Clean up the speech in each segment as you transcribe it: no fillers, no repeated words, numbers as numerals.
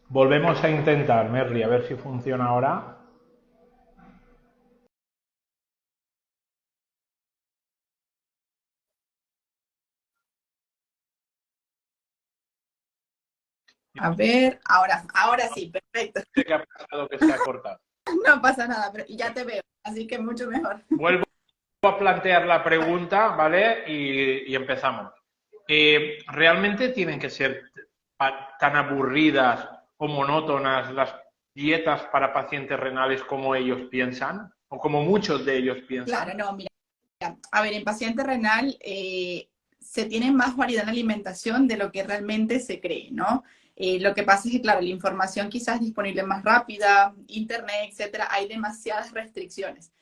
Volvemos a intentar, Merly, a ver si funciona ahora. A ver, ahora sí, perfecto. Sé que ha pasado que se ha cortado. No pasa nada, pero ya te veo, así que mucho mejor. Vuelvo a plantear la pregunta, ¿vale? Y empezamos. ¿Realmente tienen que ser tan aburridas o monótonas las dietas para pacientes renales como ellos piensan? O como muchos de ellos Claro, piensan. no, mira, a ver, en paciente renal se tiene más variedad en la alimentación de lo que realmente se cree, ¿no? Lo que pasa es que, claro, la información quizás disponible más rápida, internet, etcétera, hay demasiadas restricciones.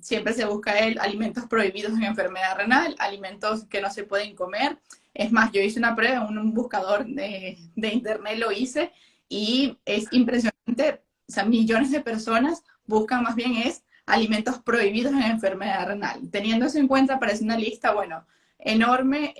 Siempre se busca alimentos prohibidos en enfermedad renal, alimentos que no se pueden comer. Es más, yo hice una prueba en un buscador de internet, lo hice, y es impresionante. O sea, millones de personas buscan más bien alimentos prohibidos en enfermedad renal. Teniendo eso en cuenta, aparece una lista, bueno, enorme,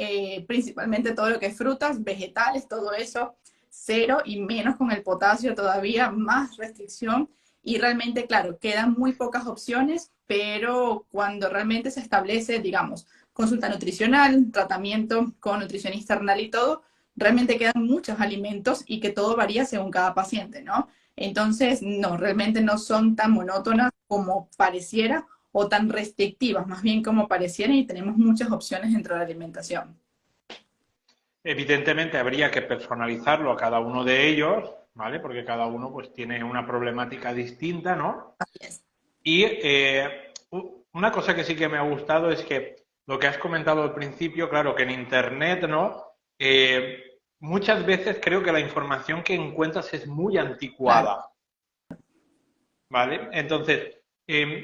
principalmente todo lo que es frutas, vegetales, todo eso, cero y menos con el potasio todavía, más restricción. Y realmente, claro, quedan muy pocas opciones, pero cuando realmente se establece, digamos, consulta nutricional, tratamiento con nutricionista renal y todo, realmente quedan muchos alimentos y que todo varía según cada paciente, ¿no? Entonces, no, realmente no son tan monótonas como pareciera o tan restrictivas, más bien como parecieran, y tenemos muchas opciones dentro de la alimentación. Evidentemente habría que personalizarlo a cada uno de ellos, ¿vale? Porque cada uno pues tiene una problemática distinta, ¿no? Así es. Y una cosa que sí que me ha gustado es que lo que has comentado al principio, claro, que en Internet, ¿no? Muchas veces creo que la información que encuentras es muy Claro. anticuada, ¿vale? Entonces,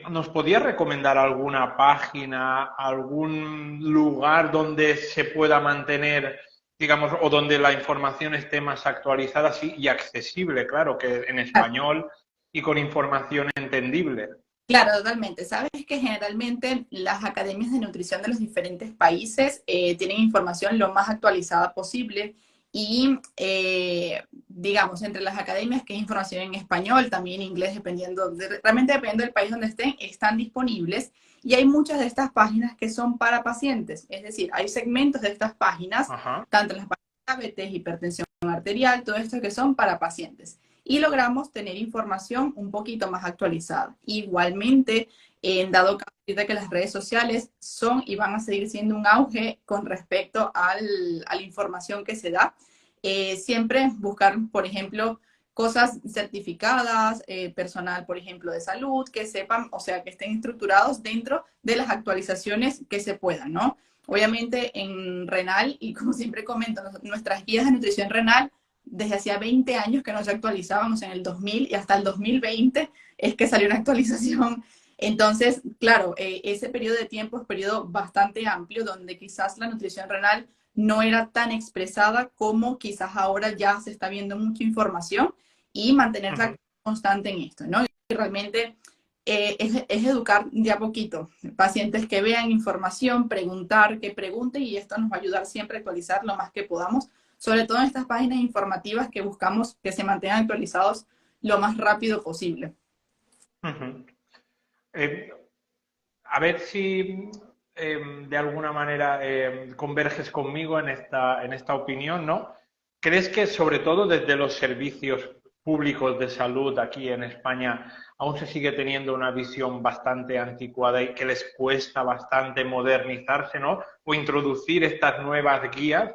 ¿nos podía recomendar alguna página, algún lugar donde se pueda mantener, digamos, o donde la información esté más actualizada sí, y accesible, claro, que en español y con información entendible? Claro, totalmente. Sabes que generalmente las academias de nutrición de los diferentes países tienen información lo más actualizada posible y, digamos, entre las academias que es información en español, también en inglés, realmente dependiendo del país donde estén, están disponibles y hay muchas de estas páginas que son para pacientes. Es decir, hay segmentos de estas páginas, Ajá. tanto las páginas de diabetes, hipertensión arterial, todo esto que son para pacientes y logramos tener información un poquito más actualizada. Igualmente, en dado caso de que las redes sociales son y van a seguir siendo un auge con respecto a la información que se da, siempre buscar, por ejemplo, cosas certificadas, personal, por ejemplo, de salud, que sepan, o sea, que estén estructurados dentro de las actualizaciones que se puedan, ¿no? Obviamente en renal, y como siempre comento, nuestras guías de nutrición renal desde hacía 20 años que no se actualizábamos en el 2000 y hasta el 2020 es que salió una actualización. Entonces, claro, ese periodo de tiempo es un periodo bastante amplio donde quizás la nutrición renal no era tan expresada como quizás ahora ya se está viendo mucha información y mantenerla Ujú. constante en esto, ¿no? Y realmente es educar de a poquito. Pacientes que vean información, preguntar, que pregunten y esto nos va a ayudar siempre a actualizar lo más que podamos, sobre todo en estas páginas informativas que buscamos que se mantengan actualizados lo más rápido posible. Ujú. Eh, a ver si de alguna manera converges conmigo en esta opinión, ¿no? ¿Crees que sobre todo desde los servicios públicos de salud aquí en España aún se sigue teniendo una visión bastante anticuada y que les cuesta bastante modernizarse, ¿no? O introducir estas nuevas guías?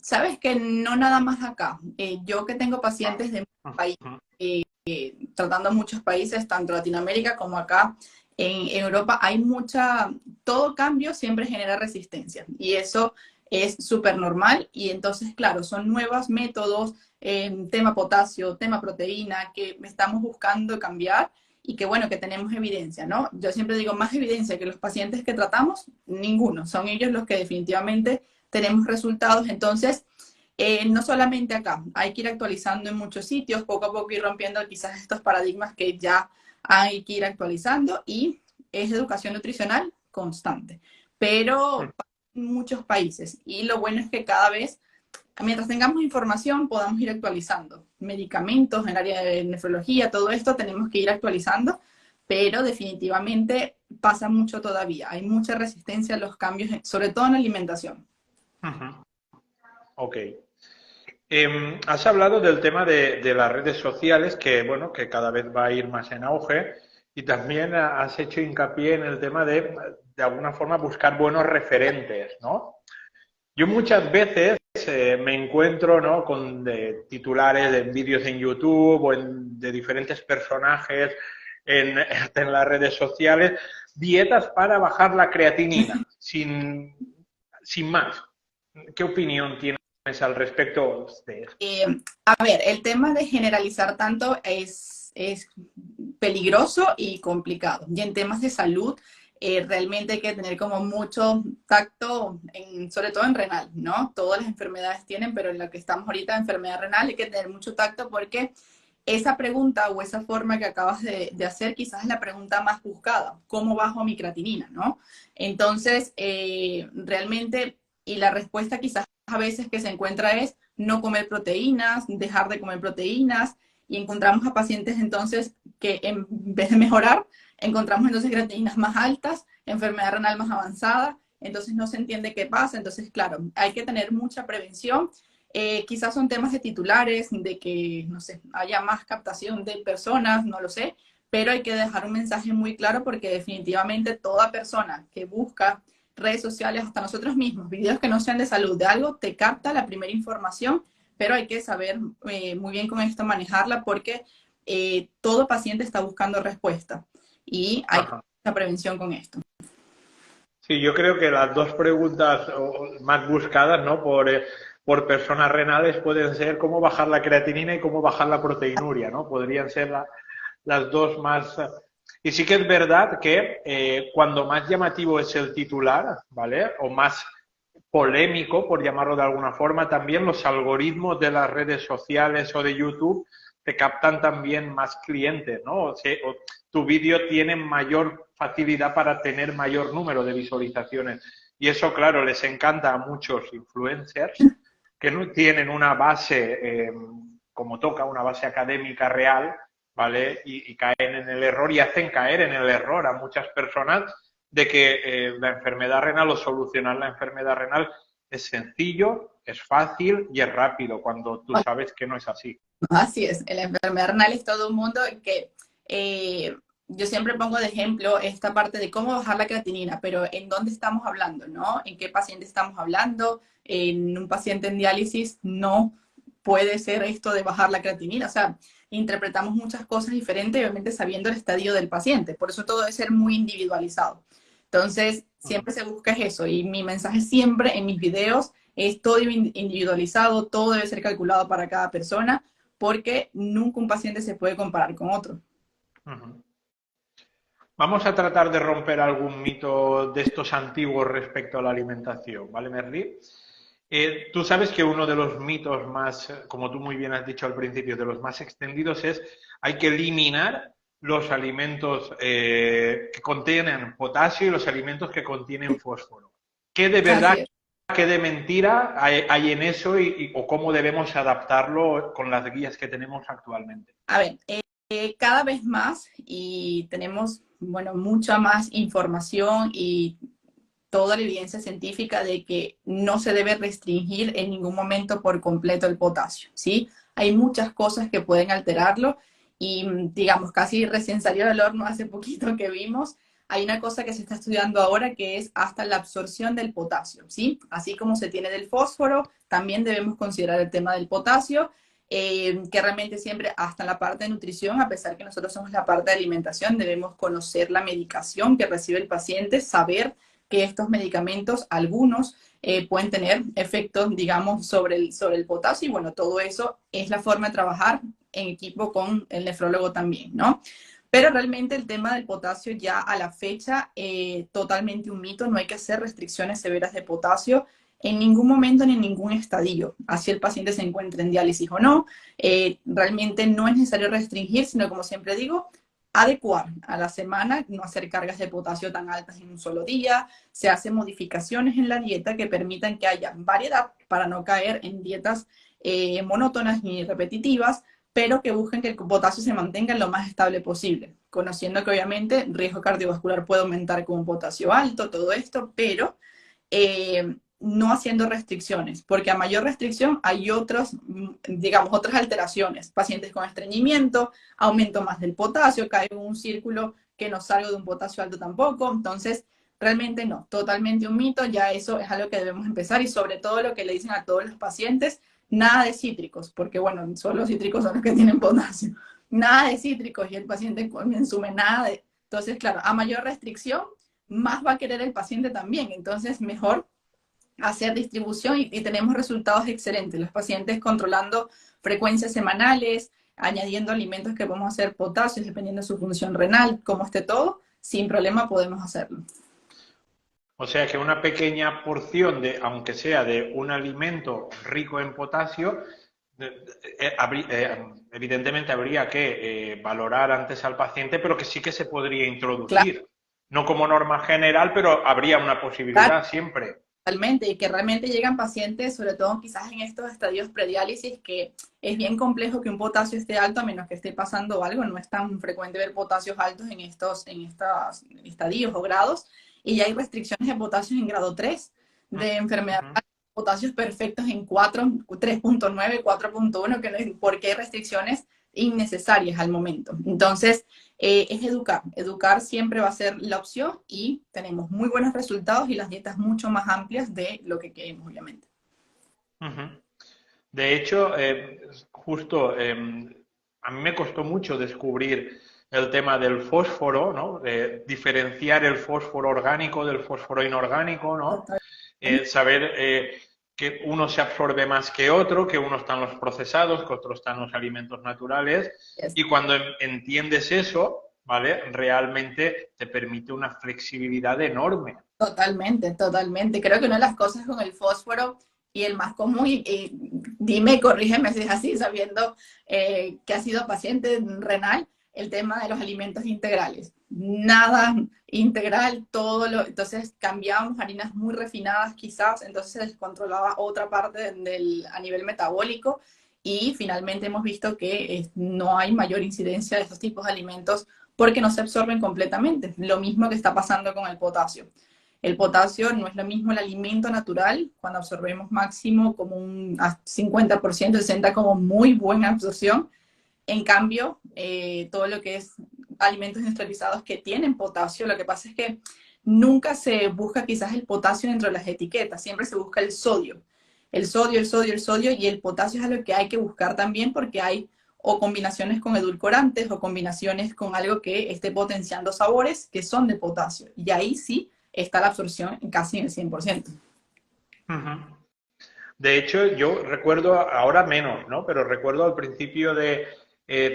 Sabes que no nada más acá. Yo que tengo Ah, pacientes de países, ujú, tratando muchos países, tanto Latinoamérica como acá en Europa, hay todo cambio siempre genera resistencia y eso es súper normal y entonces, claro, son nuevos métodos, tema potasio, tema proteína, que estamos buscando cambiar y que bueno, que tenemos evidencia, ¿no? Yo siempre digo, más evidencia que los pacientes que tratamos, ninguno. Son ellos los que definitivamente tenemos resultados. Entonces, no solamente acá, hay que ir actualizando en muchos sitios, poco a poco ir rompiendo quizás estos paradigmas que ya hay que ir actualizando, y es educación nutricional constante, pero en muchos países. Y lo bueno es que cada vez, mientras tengamos información, podamos ir actualizando. Medicamentos en el área de nefrología, todo esto tenemos que ir actualizando, pero definitivamente pasa mucho todavía. Hay mucha resistencia a los cambios, sobre todo en la alimentación. Ujú. Ok. Has hablado del tema de las redes sociales, que bueno, que cada vez va a ir más en auge, y también has hecho hincapié en el tema de alguna forma, buscar buenos referentes, ¿no? Yo muchas veces me encuentro, ¿no?, con titulares de vídeos en YouTube o de diferentes personajes en las redes sociales, dietas para bajar la creatinina, sin más. ¿Qué opinión tienes al respecto de eso? A ver, el tema de generalizar tanto es peligroso y complicado. Y en temas de salud, realmente hay que tener como mucho tacto, sobre todo en renal, ¿no? Todas las enfermedades tienen, pero en lo que estamos ahorita, enfermedad renal, hay que tener mucho tacto porque esa pregunta o esa forma que acabas de hacer quizás es la pregunta más buscada. ¿Cómo bajo mi creatinina, no? Entonces, realmente, y la respuesta quizás a veces que se encuentra es no comer proteínas, dejar de comer proteínas, y encontramos a pacientes entonces que en vez de mejorar, encontramos entonces creatininas más altas, enfermedad renal más avanzada, entonces no se entiende qué pasa. Entonces, claro, hay que tener mucha prevención. Quizás son temas de titulares, de que, no sé, haya más captación de personas, no lo sé, pero hay que dejar un mensaje muy claro porque definitivamente toda persona que busca redes sociales, hasta nosotros mismos, videos que no sean de salud, de algo, te capta la primera información, pero hay que saber muy bien con esto manejarla porque todo paciente está buscando respuesta y hay que Ajá. hacer prevención con esto. Sí, yo creo que las dos preguntas más buscadas, ¿no?, por personas renales pueden ser cómo bajar la creatinina y cómo bajar la proteinuria, ¿no? Podrían ser las dos más. Y sí que es verdad que cuando más llamativo es el titular, ¿vale? O más polémico, por llamarlo de alguna forma, también los algoritmos de las redes sociales o de YouTube te captan también más clientes, ¿no? O tu vídeo tiene mayor facilidad para tener mayor número de visualizaciones. Y eso, claro, les encanta a muchos influencers que no tienen una base, como toca, una base académica real, ¿vale? Y caen en el error y hacen caer en el error a muchas personas de que la enfermedad renal o solucionar la enfermedad renal es sencillo, es fácil y es rápido, cuando tú sabes que no es así. Así es, la enfermedad renal es todo un mundo que yo siempre pongo de ejemplo esta parte de cómo bajar la creatinina, pero ¿en dónde estamos hablando, no? ¿En qué paciente estamos hablando? En un paciente en diálisis no puede ser esto de bajar la creatinina. O sea, interpretamos muchas cosas diferentes, obviamente sabiendo el estadio del paciente. Por eso todo debe ser muy individualizado. Entonces, siempre se busca eso. Y mi mensaje siempre en mis videos es todo individualizado, todo debe ser calculado para cada persona, porque nunca un paciente se puede comparar con otro. Uh-huh. Vamos a tratar de romper algún mito de estos antiguos respecto a la alimentación, ¿vale, Merli? Tú sabes que uno de los mitos más, como tú muy bien has dicho al principio, de los más extendidos es hay que eliminar los alimentos que contienen potasio y los alimentos que contienen fósforo. ¿Qué de Así verdad, es. qué de mentira hay en eso o cómo debemos adaptarlo con las guías que tenemos actualmente? A ver, cada vez más y tenemos, bueno, mucha más información y toda la evidencia científica de que no se debe restringir en ningún momento por completo el potasio, ¿sí? Hay muchas cosas que pueden alterarlo y, digamos, casi recién salió del horno hace poquito que vimos, hay una cosa que se está estudiando ahora que es hasta la absorción del potasio, ¿sí? Así como se tiene del fósforo, también debemos considerar el tema del potasio, que realmente siempre, hasta en la parte de nutrición, a pesar que nosotros somos la parte de alimentación, debemos conocer la medicación que recibe el paciente, saber que estos medicamentos, algunos, pueden tener efectos, digamos, sobre el potasio, y bueno, todo eso es la forma de trabajar en equipo con el nefrólogo también, ¿no? Pero realmente el tema del potasio ya a la fecha, totalmente un mito, no hay que hacer restricciones severas de potasio en ningún momento ni en ningún estadio, así el paciente se encuentre en diálisis o no. Realmente no es necesario restringir, sino como siempre digo, adecuar a la semana, no hacer cargas de potasio tan altas en un solo día, se hacen modificaciones en la dieta que permitan que haya variedad para no caer en dietas monótonas ni repetitivas, pero que busquen que el potasio se mantenga lo más estable posible, conociendo que obviamente el riesgo cardiovascular puede aumentar con un potasio alto, todo esto, pero no haciendo restricciones, porque a mayor restricción hay otros, digamos, otras alteraciones, pacientes con estreñimiento, aumento más del potasio, caigo en un círculo que no salgo de un potasio alto tampoco, entonces realmente no, totalmente un mito, ya eso es algo que debemos empezar y sobre todo lo que le dicen a todos los pacientes, nada de cítricos, porque bueno, solo los cítricos son los que tienen potasio, nada de cítricos y el paciente consume nada de... Entonces, claro, a mayor restricción, más va a querer el paciente también, entonces mejor hacer distribución y tenemos resultados excelentes. Los pacientes controlando frecuencias semanales, añadiendo alimentos que podemos hacer potasio, dependiendo de su función renal, cómo esté todo, sin problema podemos hacerlo. O sea que una pequeña porción de, aunque sea de un alimento rico en potasio, evidentemente habría que valorar antes al paciente, pero que sí que se podría Claro, introducir. No como norma general, pero habría una claro. posibilidad siempre. Totalmente, y que realmente llegan pacientes, sobre todo quizás en estos estadios prediálisis, que es bien complejo que un potasio esté alto a menos que esté pasando algo, no es tan frecuente ver potasios altos en estos estadios o grados, y ya hay restricciones de potasios en grado 3 de enfermedad, Ujú. potasios perfectos en 4, 3.9, 4.1, que no hay, porque hay restricciones innecesarias al momento. Entonces, es educar. Educar siempre va a ser la opción y tenemos muy buenos resultados y las dietas mucho más amplias de lo que queremos, obviamente. Ujú. De hecho, justo a mí me costó mucho descubrir el tema del fósforo, ¿no? De diferenciar el fósforo orgánico del fósforo inorgánico, ¿no? Saber que uno se absorbe más que otro, que uno está en los procesados, que otro está en los alimentos naturales. Yes. Y cuando entiendes eso, ¿vale? Realmente te permite una flexibilidad enorme. Totalmente, totalmente. Creo que una de las cosas con el fósforo y el más común, y dime, corrígeme si es así, sabiendo que has sido paciente renal, el tema de los alimentos integrales. Nada integral, todo lo, entonces cambiábamos harinas muy refinadas quizás, entonces se descontrolaba otra parte a nivel metabólico y finalmente hemos visto que no hay mayor incidencia de estos tipos de alimentos porque no se absorben completamente. Lo mismo que está pasando con el potasio. El potasio no es lo mismo el alimento natural, cuando absorbemos máximo como un 50%, 60% como muy buena absorción. En cambio, todo lo que es alimentos industrializados que tienen potasio, lo que pasa es que nunca se busca quizás el potasio dentro de las etiquetas, siempre se busca el sodio. El sodio, el sodio, el sodio y el potasio es algo que hay que buscar también porque hay o combinaciones con edulcorantes o combinaciones con algo que esté potenciando sabores que son de potasio. Y ahí sí está la absorción casi en el 100%. Ujú. De hecho, yo recuerdo ahora menos, ¿no? Pero recuerdo al principio de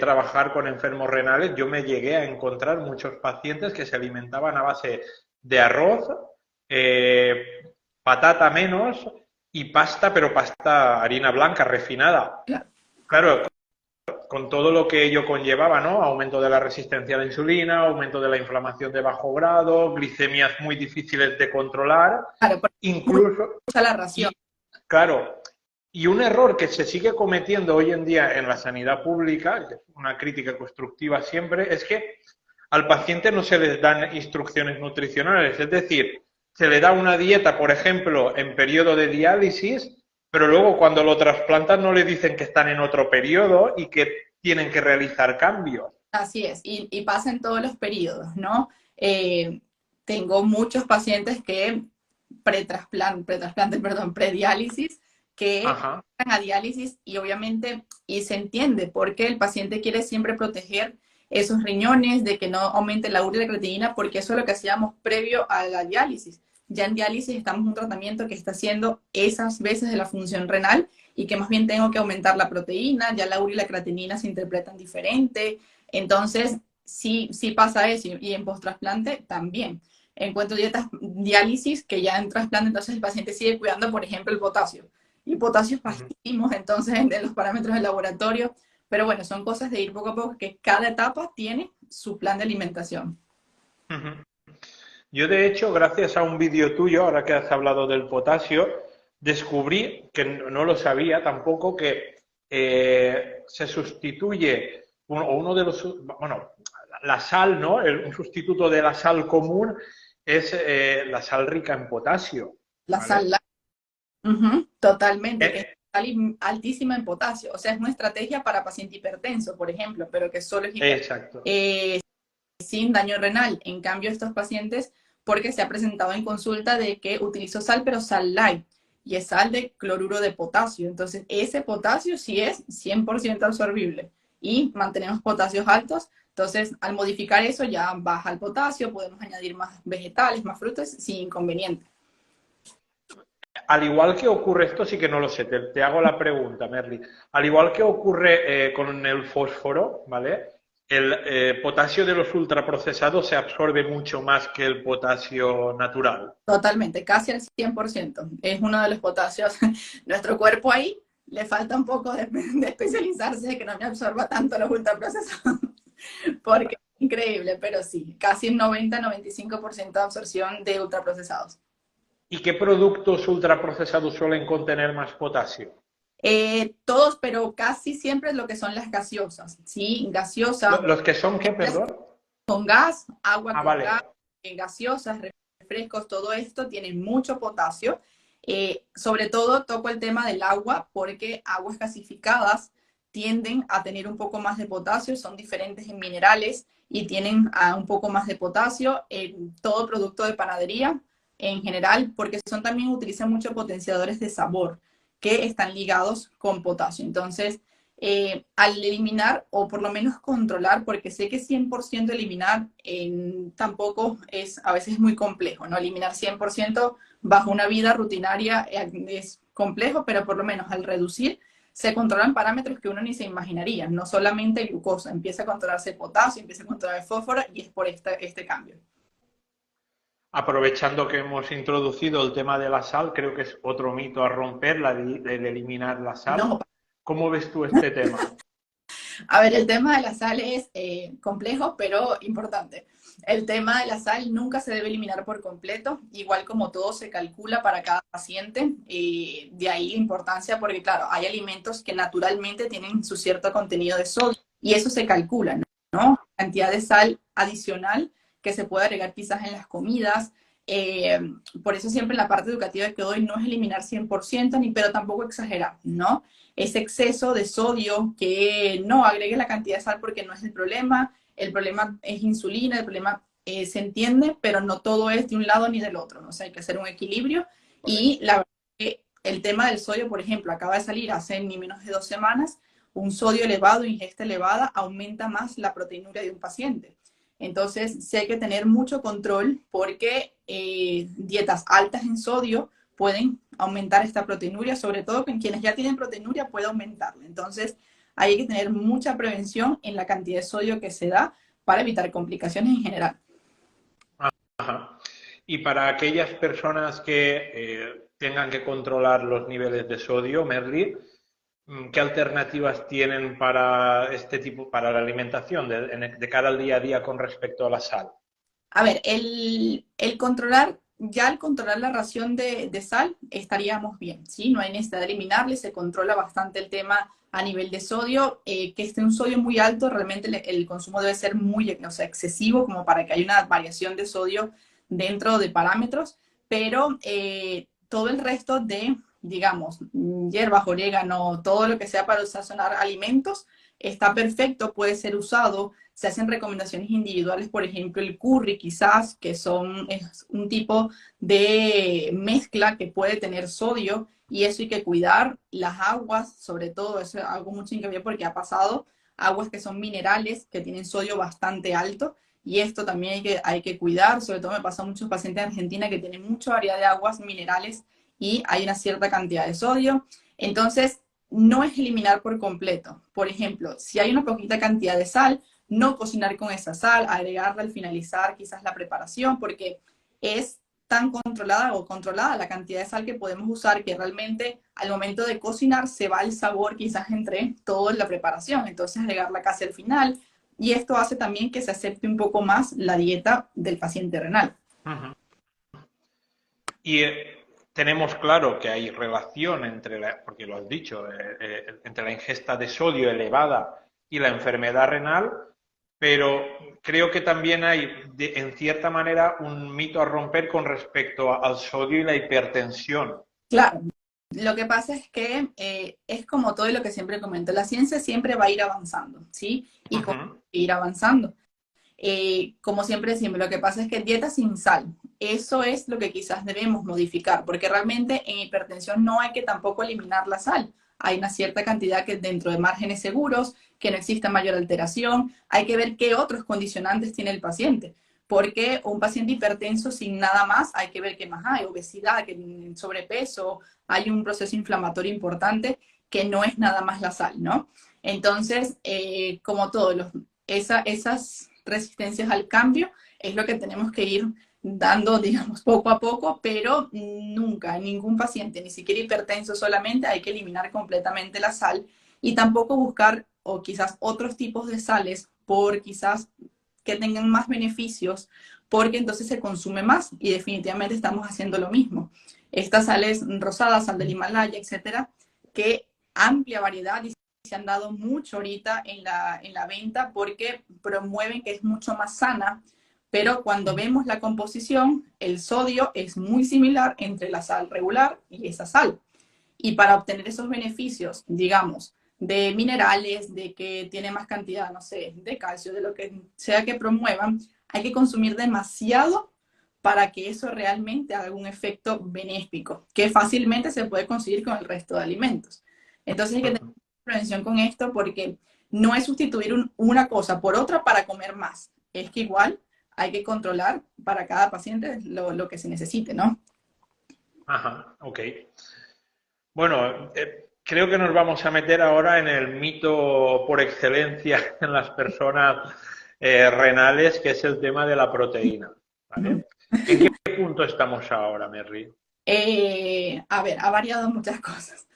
trabajar con enfermos renales, yo me llegué a encontrar muchos pacientes que se alimentaban a base de arroz, patata menos y pasta, pero pasta harina blanca refinada. Claro. Claro, con todo lo que ello conllevaba, ¿no? Aumento de la resistencia a la insulina, aumento de la inflamación de bajo grado, glicemias muy difíciles de controlar, Claro, porque incluso, mucha la ración. y claro, y un error que se sigue cometiendo hoy en día en la sanidad pública, que es una crítica constructiva siempre, es que al paciente no se les dan instrucciones nutricionales, es decir, se le da una dieta, por ejemplo, en periodo de diálisis, pero luego cuando lo trasplantan no le dicen que están en otro periodo y que tienen que realizar cambios. Así es, y pasa en todos los periodos, ¿no? Tengo muchos pacientes que perdón, prediálisis, que Ajá. van a diálisis y obviamente, y se entiende porque el paciente quiere siempre proteger esos riñones de que no aumente la urea y la creatinina, porque eso es lo que hacíamos previo a la diálisis. Ya en diálisis estamos en un tratamiento que está haciendo esas veces de la función renal y que más bien tengo que aumentar la proteína, ya la urea y la creatinina se interpretan diferente, entonces sí, sí pasa eso, y en post-trasplante también. Encuentro dietas diálisis que ya en trasplante, entonces el paciente sigue cuidando, por ejemplo, el potasio. Y potasio es Ujú, bajísimo, entonces, en los parámetros del laboratorio. Pero bueno, son cosas de ir poco a poco, que cada etapa tiene su plan de alimentación. ujú. Yo, de hecho, gracias a un vídeo tuyo, ahora que has hablado del potasio, descubrí, que no lo sabía tampoco, que se sustituye o uno de los, bueno, la sal, ¿no? Un sustituto de la sal común es la sal rica en potasio, La ¿vale? sal, totalmente, que es Eh, altísima en potasio. O sea, es una estrategia para paciente hipertenso, por ejemplo, pero que solo es exacto. sin daño renal. En cambio, estos pacientes, porque se ha presentado en consulta de que utilizó sal, pero sal light, y es sal de cloruro de potasio. Entonces, ese potasio sí es 100% absorbible y mantenemos potasios altos. Entonces, al modificar eso, ya baja el potasio, podemos añadir más vegetales, más frutas sin inconveniente. Al igual que ocurre, esto sí que no lo sé, te hago la pregunta, Merly. Al igual que ocurre con el fósforo, ¿vale? El potasio de los ultraprocesados se absorbe mucho más que el potasio natural. Totalmente, casi al 100%. Es uno de los potasios. Nuestro cuerpo ahí le falta un poco de especializarse, de que no me absorba tanto los ultraprocesados, porque es increíble, pero sí, casi un 90-95% de absorción de ultraprocesados. ¿Y qué productos ultraprocesados suelen contener más potasio? Todos, pero casi siempre lo que son las gaseosas, ¿sí? Gaseosas, ¿Los que son qué, perdón? con gas, agua Ah, con vale. gas, gaseosas, refrescos, todo esto tiene mucho potasio. Sobre todo toco el tema del agua porque aguas gasificadas tienden a tener un poco más de potasio, son diferentes en minerales y tienen un poco más de potasio en todo producto de panadería en general, porque son también utilizan muchos potenciadores de sabor que están ligados con potasio. Entonces, al eliminar o por lo menos controlar, porque sé que 100% eliminar tampoco es, a veces es muy complejo, ¿no? Eliminar 100% bajo una vida rutinaria es complejo, pero por lo menos al reducir se controlan parámetros que uno ni se imaginaría, no solamente glucosa, empieza a controlarse el potasio, empieza a controlar el fósforo y es por este cambio. Aprovechando que hemos introducido el tema de la sal, creo que es otro mito a romper, el eliminar la sal. No, ¿Cómo ves tú este tema? a ver, el tema de la sal es complejo, pero importante. El tema de la sal nunca se debe eliminar por completo, igual como todo se calcula para cada paciente. De ahí la importancia, porque claro, hay alimentos que naturalmente tienen su cierto contenido de sodio y eso se calcula, ¿no? Cantidad de sal adicional que se puede agregar quizás en las comidas. Eh, por eso siempre la parte educativa que doy no es eliminar 100%, ni, pero tampoco exagerar, ¿no? Ese exceso de sodio, que no agregue la cantidad de sal porque no es el problema es insulina, el problema se entiende, pero no todo es de un lado ni del otro, ¿no? O sea, hay que hacer un equilibrio y la verdad que el tema del sodio, por ejemplo, acaba de salir hace ni menos de 2 semanas, un sodio elevado, ingesta elevada, aumenta más la proteinuria de un paciente. Entonces, sí hay que tener mucho control porque dietas altas en sodio pueden aumentar esta proteinuria, sobre todo con quienes ya tienen proteinuria puede aumentarla. Entonces, hay que tener mucha prevención en la cantidad de sodio que se da para evitar complicaciones en general. Ajá. Y para aquellas personas que tengan que controlar los niveles de sodio, Merly, ¿qué alternativas tienen para este tipo, para la alimentación de cara al día a día con respecto a la sal? A ver, el controlar, ya al controlar la ración de sal, estaríamos bien, ¿sí? No hay necesidad de eliminarle, se controla bastante el tema a nivel de sodio, que esté un sodio muy alto, realmente el consumo debe ser muy, o sea, excesivo, como para que haya una variación de sodio dentro de parámetros, pero todo el resto de, digamos, hierbas, orégano, todo lo que sea para sazonar alimentos, está perfecto, puede ser usado. Se hacen recomendaciones individuales, por ejemplo, el curry quizás, que es un tipo de mezcla que puede tener sodio y eso hay que cuidar. Las aguas, sobre todo, eso hago mucho hincapié porque ha pasado, aguas que son minerales, que tienen sodio bastante alto y esto también hay que cuidar. Sobre todo me pasa a muchos pacientes de Argentina que tienen mucha variedad de aguas minerales y hay una cierta cantidad de sodio. Entonces, no es eliminar por completo. Por ejemplo, si hay una poquita cantidad de sal, no cocinar con esa sal, agregarla al finalizar quizás la preparación, porque es tan controlada la cantidad de sal que podemos usar que realmente al momento de cocinar se va el sabor quizás entre toda la preparación, entonces agregarla casi al final, y esto hace también que se acepte un poco más la dieta del paciente renal. Ujú. Y tenemos claro que hay relación entre, porque lo has dicho, entre la ingesta de sodio elevada y la enfermedad renal, pero creo que también hay, en cierta manera, un mito a romper con respecto al sodio y la hipertensión. Claro, lo que pasa es que es como todo lo que siempre comento, la ciencia siempre va a ir avanzando, ¿sí? Y con Ujú, ir avanzando. Como siempre decimos, lo que pasa es que dieta sin sal, eso es lo que quizás debemos modificar, porque realmente en hipertensión no hay que tampoco eliminar la sal. Hay una cierta cantidad que dentro de márgenes seguros, que no exista mayor alteración, hay que ver qué otros condicionantes tiene el paciente, porque un paciente hipertenso sin nada más, hay que ver qué más hay, obesidad, que sobrepeso, hay un proceso inflamatorio importante que no es nada más la sal, ¿no? Entonces, como todos esas resistencias al cambio es lo que tenemos que ir dando, digamos, poco a poco, pero nunca, en ningún paciente, ni siquiera hipertenso solamente, hay que eliminar completamente la sal y tampoco buscar o quizás otros tipos de sales por quizás que tengan más beneficios, porque entonces se consume más y definitivamente estamos haciendo lo mismo. Estas sales rosadas, sal del Himalaya, etcétera, que amplia variedad y se han dado mucho ahorita en la venta porque promueven que es mucho más sana, pero cuando vemos la composición, el sodio es muy similar entre la sal regular y esa sal. Y para obtener esos beneficios, digamos, de minerales, de que tiene más cantidad, no sé, de calcio, de lo que sea que promuevan, hay que consumir demasiado para que eso realmente haga un efecto benéfico, que fácilmente se puede conseguir con el resto de alimentos. Entonces hay que tener ujú. prevención con esto porque no es sustituir una cosa por otra para comer más. Es que igual hay que controlar para cada paciente lo que se necesite, ¿no? Ajá, ok. Bueno, creo que nos vamos a meter ahora en el mito por excelencia en las personas renales, que es el tema de la proteína, ¿vale? ¿En qué punto estamos ahora, Merry? A ver, ha variado muchas cosas.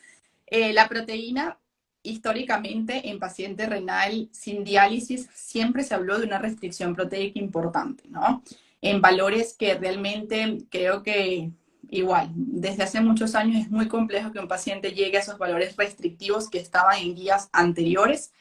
La proteína, históricamente, en paciente renal sin diálisis, siempre se habló de una restricción proteica importante, ¿no? En valores que realmente creo que igual, desde hace muchos años es muy complejo que un paciente llegue a esos valores restrictivos que estaban en guías anteriores.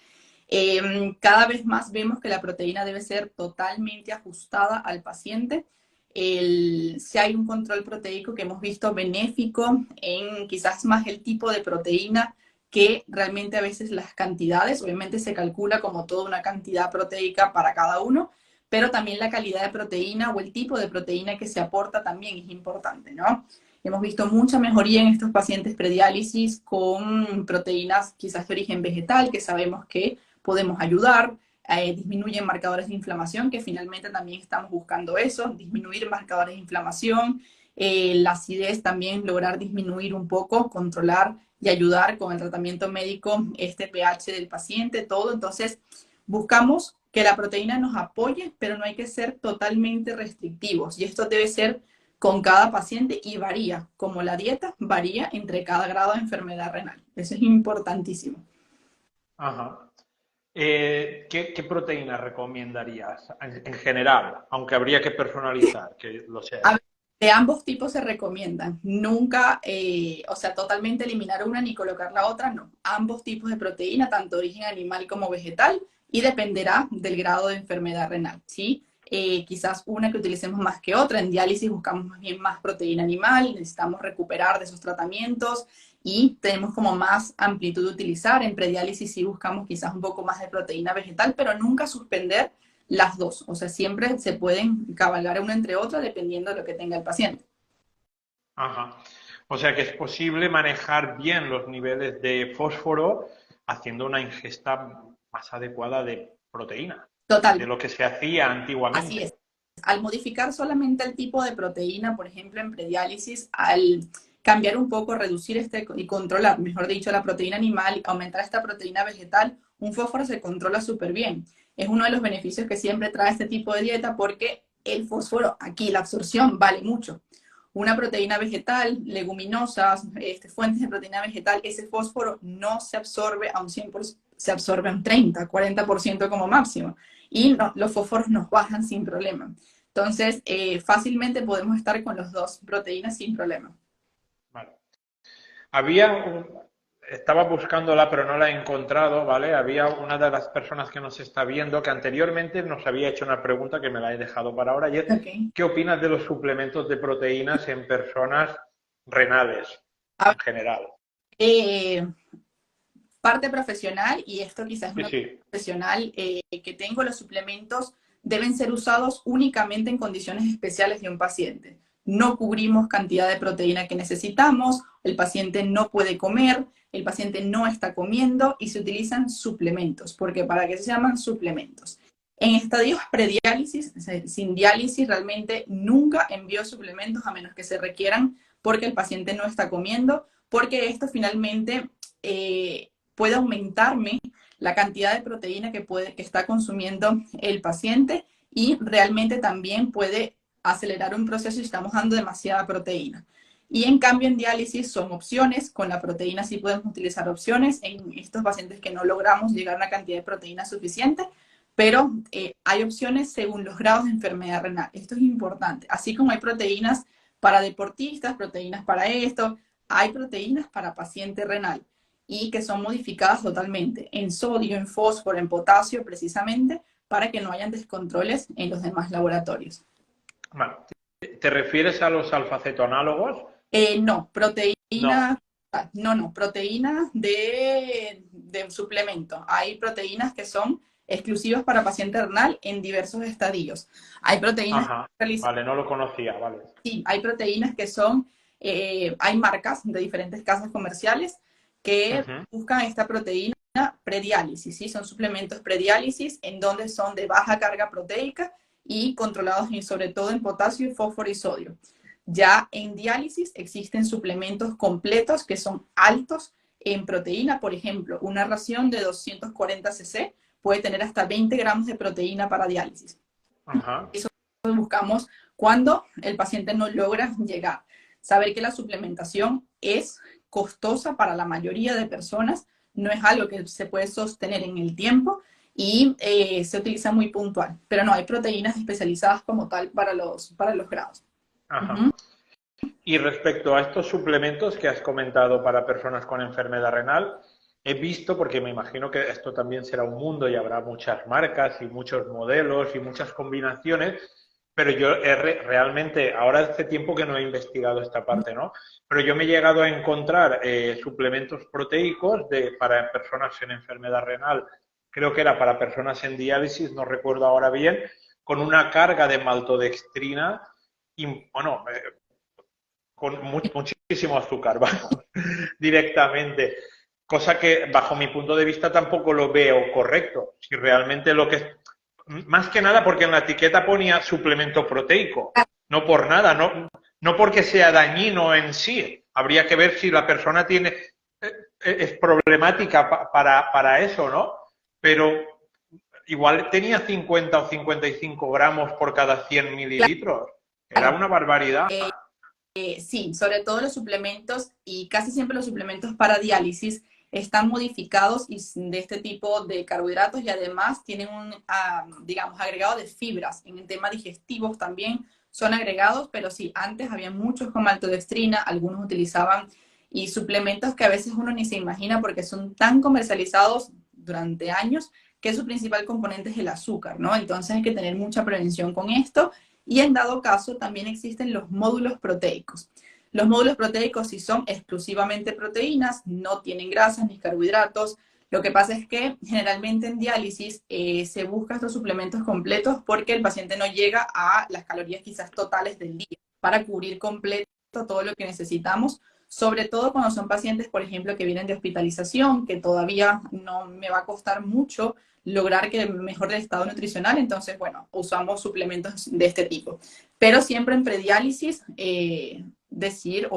Cada vez más vemos que la proteína debe ser totalmente ajustada al paciente. Si hay un control proteico que hemos visto benéfico en quizás más el tipo de proteína que realmente a veces las cantidades, obviamente se calcula como toda una cantidad proteica para cada uno, pero también la calidad de proteína o el tipo de proteína que se aporta también es importante, ¿no? Hemos visto mucha mejoría en estos pacientes prediálisis con proteínas quizás de origen vegetal, que sabemos que podemos ayudar, disminuyen marcadores de inflamación, que finalmente también estamos buscando eso, disminuir marcadores de inflamación, la acidez también lograr disminuir un poco, controlar y ayudar con el tratamiento médico este pH del paciente, todo. Entonces, buscamos que la proteína nos apoye, pero no hay que ser totalmente restrictivos. Y esto debe ser con cada paciente y varía, como la dieta varía entre cada grado de enfermedad renal. Eso es importantísimo. Ajá. ¿Qué proteína recomendarías en general? Aunque habría que personalizar, que lo A sé. ver, de ambos tipos se recomiendan. Nunca, o sea, totalmente eliminar una ni colocar la otra, no. Ambos tipos de proteína, tanto de origen animal como vegetal, y dependerá del grado de enfermedad renal, ¿sí? Quizás una que utilicemos más que otra. En diálisis buscamos más bien más proteína animal, necesitamos recuperar de esos tratamientos y tenemos como más amplitud de utilizar. En prediálisis sí buscamos quizás un poco más de proteína vegetal, pero nunca suspender las dos. O sea, siempre se pueden cabalgar una entre otra dependiendo de lo que tenga el paciente. Ajá. O sea que es posible manejar bien los niveles de fósforo haciendo una ingesta más adecuada de proteína, Total, de lo que se hacía así es. antiguamente. Al modificar solamente el tipo de proteína, por ejemplo, en prediálisis, al cambiar un poco, reducir y controlar, mejor dicho, la proteína animal, aumentar esta proteína vegetal, un fósforo se controla súper bien. es uno de los beneficios que siempre trae este tipo de dieta porque el fósforo, aquí la absorción vale mucho. Una proteína vegetal, leguminosas, fuentes de proteína vegetal, ese fósforo no se absorbe a un 100%, se absorbe a un 30, 40% como máximo. Y no, los fósforos nos bajan sin problema. Entonces, fácilmente podemos estar con las dos proteínas sin problema. Vale. Estaba buscándola, pero no la he encontrado, ¿vale? Había una de las personas que nos está viendo que anteriormente nos había hecho una pregunta que me la he dejado para ahora, y es, Okay. ¿qué opinas de los suplementos de proteínas en personas renales en general? Eh, Parte profesional, y esto quizás es Sí, una sí. profesional que tengo, los suplementos deben ser usados únicamente en condiciones especiales de un paciente. No cubrimos cantidad de proteína que necesitamos, el paciente no puede comer, el paciente no está comiendo y se utilizan suplementos, porque ¿para qué se llaman suplementos? En estadios prediálisis, sin diálisis, realmente nunca envío suplementos a menos que se requieran porque el paciente no está comiendo, porque esto finalmente puede aumentarme la cantidad de proteína que está consumiendo el paciente y realmente también puede acelerar un proceso si estamos dando demasiada proteína. Y en cambio en diálisis son opciones, con la proteína sí podemos utilizar opciones en estos pacientes que no logramos llegar a una cantidad de proteína suficiente, pero hay opciones según los grados de enfermedad renal. Esto es importante. Así como hay proteínas para deportistas, proteínas para esto, hay proteínas para paciente renal y que son modificadas totalmente en sodio, en fósforo, en potasio, precisamente para que no hayan descontroles en los demás laboratorios. Vale. ¿Te refieres a los alfa-cetonálogos? No, No. proteína, no, proteínas de suplemento. Hay proteínas que son exclusivas para paciente renal en diversos estadios. Hay proteínas Ajá. Vale, no lo conocía, vale. sí, hay proteínas que son, hay marcas de diferentes casas comerciales que Ujú. buscan esta proteína prediálisis, ¿sí? Son suplementos prediálisis en donde son de baja carga proteica y controlados sobre todo en potasio, fósforo y sodio. Ya en diálisis existen suplementos completos que son altos en proteína, por ejemplo, una ración de 240 cc puede tener hasta 20 gramos de proteína para diálisis. Ajá. Eso buscamos cuando el paciente no logra llegar. Saber que la suplementación es costosa para la mayoría de personas, no es algo que se puede sostener en el tiempo y se utiliza muy puntual. Pero no, hay proteínas especializadas como tal para los grados. Ajá. Ujú. Y respecto a estos suplementos que has comentado para personas con enfermedad renal, he visto, porque me imagino que esto también será un mundo y habrá muchas marcas y muchos modelos y muchas combinaciones, pero yo realmente, ahora hace tiempo que no he investigado esta parte, ¿no? Pero yo me he llegado a encontrar suplementos proteicos para personas en enfermedad renal, creo que era para personas en diálisis, no recuerdo ahora bien, con una carga de maltodextrina, bueno, con muchísimo azúcar, vamos, directamente. Cosa que, bajo mi punto de vista, tampoco lo veo correcto. Si realmente lo que... Más que nada porque en la etiqueta ponía suplemento proteico. No por nada, no porque sea dañino en sí. Habría que ver si la persona tiene... Es problemática para eso, ¿no? Pero igual tenía 50 o 55 gramos por cada 100 mililitros. Era Claro, una barbaridad. sí, sobre todo los suplementos y casi siempre los suplementos para diálisis están modificados y de este tipo de carbohidratos y además tienen un, digamos, agregado de fibras. En el tema digestivos también son agregados, pero sí, antes había muchos con maltodextrina, algunos utilizaban y suplementos que a veces uno ni se imagina porque son tan comercializados durante años que su principal componente es el azúcar, ¿no? Entonces hay que tener mucha prevención con esto y en dado caso también existen los módulos proteicos. Los módulos proteicos sí son exclusivamente proteínas, no tienen grasas ni carbohidratos. Lo que pasa es que generalmente en diálisis se busca estos suplementos completos porque el paciente no llega a las calorías quizás totales del día para cubrir completo todo lo que necesitamos, sobre todo cuando son pacientes, por ejemplo, que vienen de hospitalización, que todavía no me va a costar mucho lograr que mejore el estado nutricional, entonces, bueno, usamos suplementos de este tipo. Pero siempre en prediálisis, decir,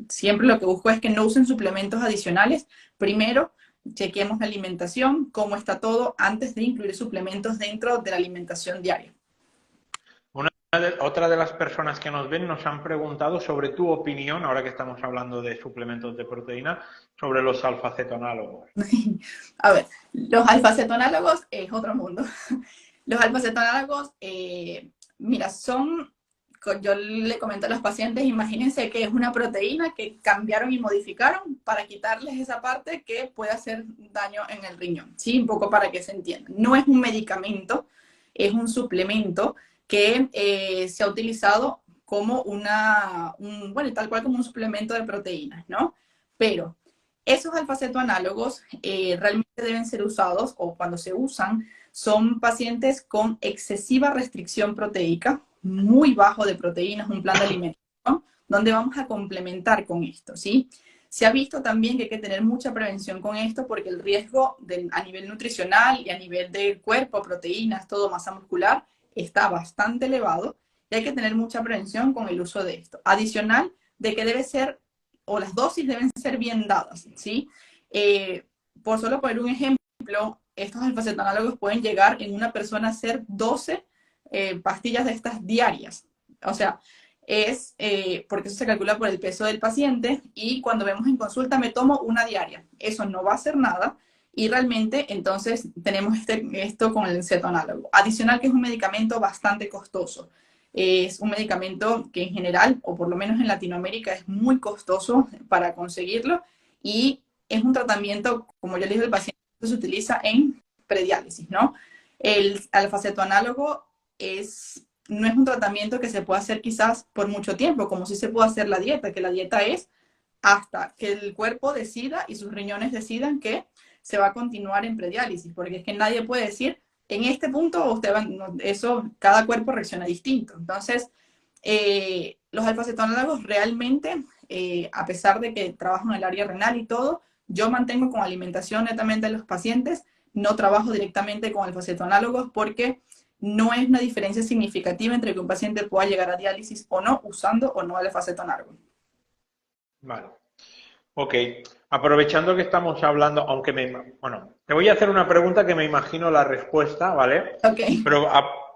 siempre lo que busco es que no usen suplementos adicionales. Primero, chequemos la alimentación, cómo está todo, antes de incluir suplementos dentro de la alimentación diaria. Otra de las personas que nos ven nos han preguntado sobre tu opinión, ahora que estamos hablando de suplementos de proteína, sobre los alfa-cetonálogos. A ver, los alfa-cetonálogos es otro mundo. Los alfa-cetonálogos, mira, yo le comento a los pacientes, imagínense que es una proteína que cambiaron y modificaron para quitarles esa parte que puede hacer daño en el riñón, ¿sí? Un poco para que se entienda. No es un medicamento, es un suplemento que se ha utilizado como bueno, tal cual como un suplemento de proteínas, ¿no? Pero esos alfa-cetoanálogos realmente deben ser usados, o cuando se usan, son pacientes con excesiva restricción proteica, muy bajo de proteínas, un plan de alimentación, donde vamos a complementar con esto, ¿sí? Se ha visto también que hay que tener mucha prevención con esto porque el riesgo a nivel nutricional y a nivel del cuerpo, proteínas, todo, masa muscular, está bastante elevado y hay que tener mucha prevención con el uso de esto. Adicional de que debe ser, o las dosis deben ser bien dadas, ¿sí? Por solo poner un ejemplo, estos alfa-cetonálogos pueden llegar en una persona a ser 12 pastillas de estas diarias. O sea, porque eso se calcula por el peso del paciente y cuando vemos en consulta me tomo una diaria. Eso no va a hacer nada y realmente entonces tenemos esto con el cetoanálogo. Adicional que es un medicamento bastante costoso. Es un medicamento que en general, o por lo menos en Latinoamérica, es muy costoso para conseguirlo y es un tratamiento, como yo le dije al paciente, se utiliza en prediálisis, ¿no? El alfa-cetoanálogo no es un tratamiento que se pueda hacer quizás por mucho tiempo, como si se puede hacer la dieta, que la dieta es hasta que el cuerpo decida y sus riñones decidan que se va a continuar en prediálisis, porque es que nadie puede decir, en este punto usted va, eso, cada cuerpo reacciona distinto. Entonces, los alfa-cetonálogos realmente, a pesar de que trabajo en el área renal y todo, yo mantengo con alimentación netamente a los pacientes, no trabajo directamente con alfa-cetonálogos porque no es una diferencia significativa entre que un paciente pueda llegar a diálisis o no, usando o no alfa-cetonálogo. Vale. Ok. Aprovechando que estamos hablando, bueno, te voy a hacer una pregunta que me imagino la respuesta, ¿vale? Ok. Pero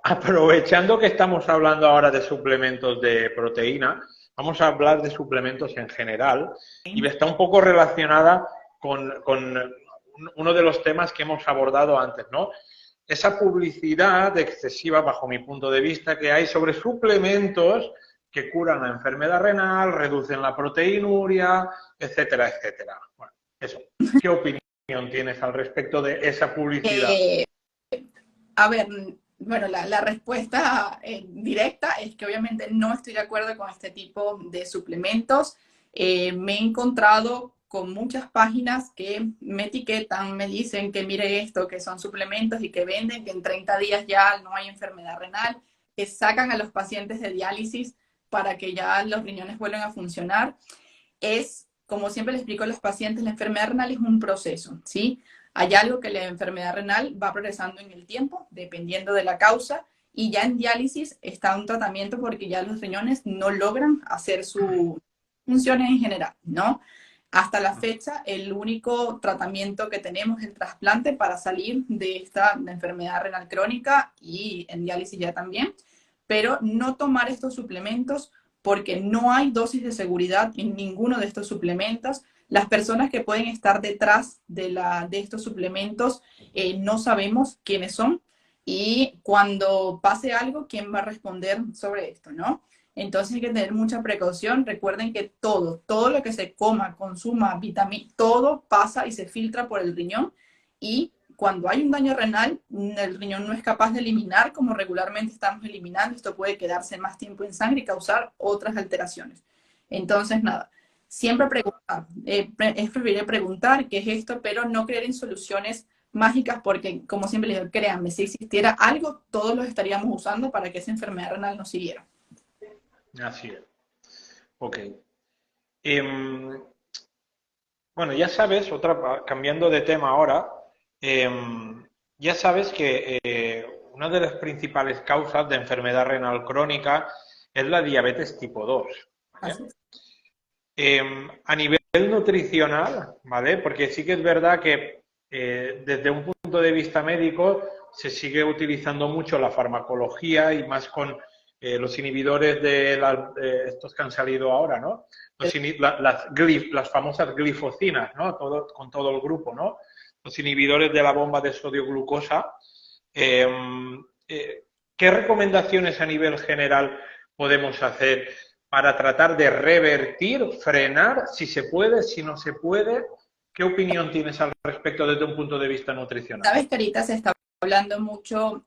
aprovechando que estamos hablando ahora de suplementos de proteína, vamos a hablar de suplementos en general y está un poco relacionada con uno de los temas que hemos abordado antes, ¿no? Esa publicidad excesiva, bajo mi punto de vista, que hay sobre suplementos que curan la enfermedad renal, reducen la proteinuria, etcétera, etcétera. Bueno, eso. ¿Qué opinión tienes al respecto de esa publicidad? A ver, bueno, la respuesta directa es que obviamente no estoy de acuerdo con este tipo de suplementos. Me he encontrado con muchas páginas que me etiquetan, me dicen que mire esto, que son suplementos y que venden, que en 30 días ya no hay enfermedad renal, que sacan a los pacientes de diálisis para que ya los riñones vuelvan a funcionar. Como siempre les explico a los pacientes, la enfermedad renal es un proceso, ¿sí? Hay algo que la enfermedad renal va progresando en el tiempo, dependiendo de la causa, y ya en diálisis está un tratamiento porque ya los riñones no logran hacer sus funciones en general, ¿no? Hasta la fecha, el único tratamiento que tenemos es el trasplante para salir de esta enfermedad renal crónica y en diálisis ya también, pero no tomar estos suplementos porque no hay dosis de seguridad en ninguno de estos suplementos. Las personas que pueden estar detrás de estos suplementos no sabemos quiénes son y cuando pase algo, ¿quién va a responder sobre esto, no? Entonces hay que tener mucha precaución. Recuerden que todo lo que se coma, consuma, vitamina, todo pasa y se filtra por el riñón y cuando hay un daño renal, el riñón no es capaz de eliminar como regularmente estamos eliminando. Esto puede quedarse más tiempo en sangre y causar otras alteraciones. Entonces, nada, siempre preguntar. Es preferible preguntar qué es esto, pero no creer en soluciones mágicas porque, como siempre les digo, créanme, si existiera algo, todos los estaríamos usando para que esa enfermedad renal no siguiera. Así es. Ok. Bueno, ya sabes, cambiando de tema ahora, ya sabes que una de las principales causas de enfermedad renal crónica es la diabetes tipo 2. ¿Vale? Así es. A nivel nutricional, ¿vale? Porque sí que es verdad que desde un punto de vista médico se sigue utilizando mucho la farmacología y más con los inhibidores de estos que han salido ahora, ¿no? Las famosas glifocinas, ¿no? Con todo el grupo, ¿no? Los inhibidores de la bomba de sodio-glucosa. Eh, ¿Qué recomendaciones a nivel general podemos hacer para tratar de revertir, frenar, si se puede, si no se puede? ¿Qué opinión tienes al respecto desde un punto de vista nutricional? Sabes que ahorita se está hablando mucho,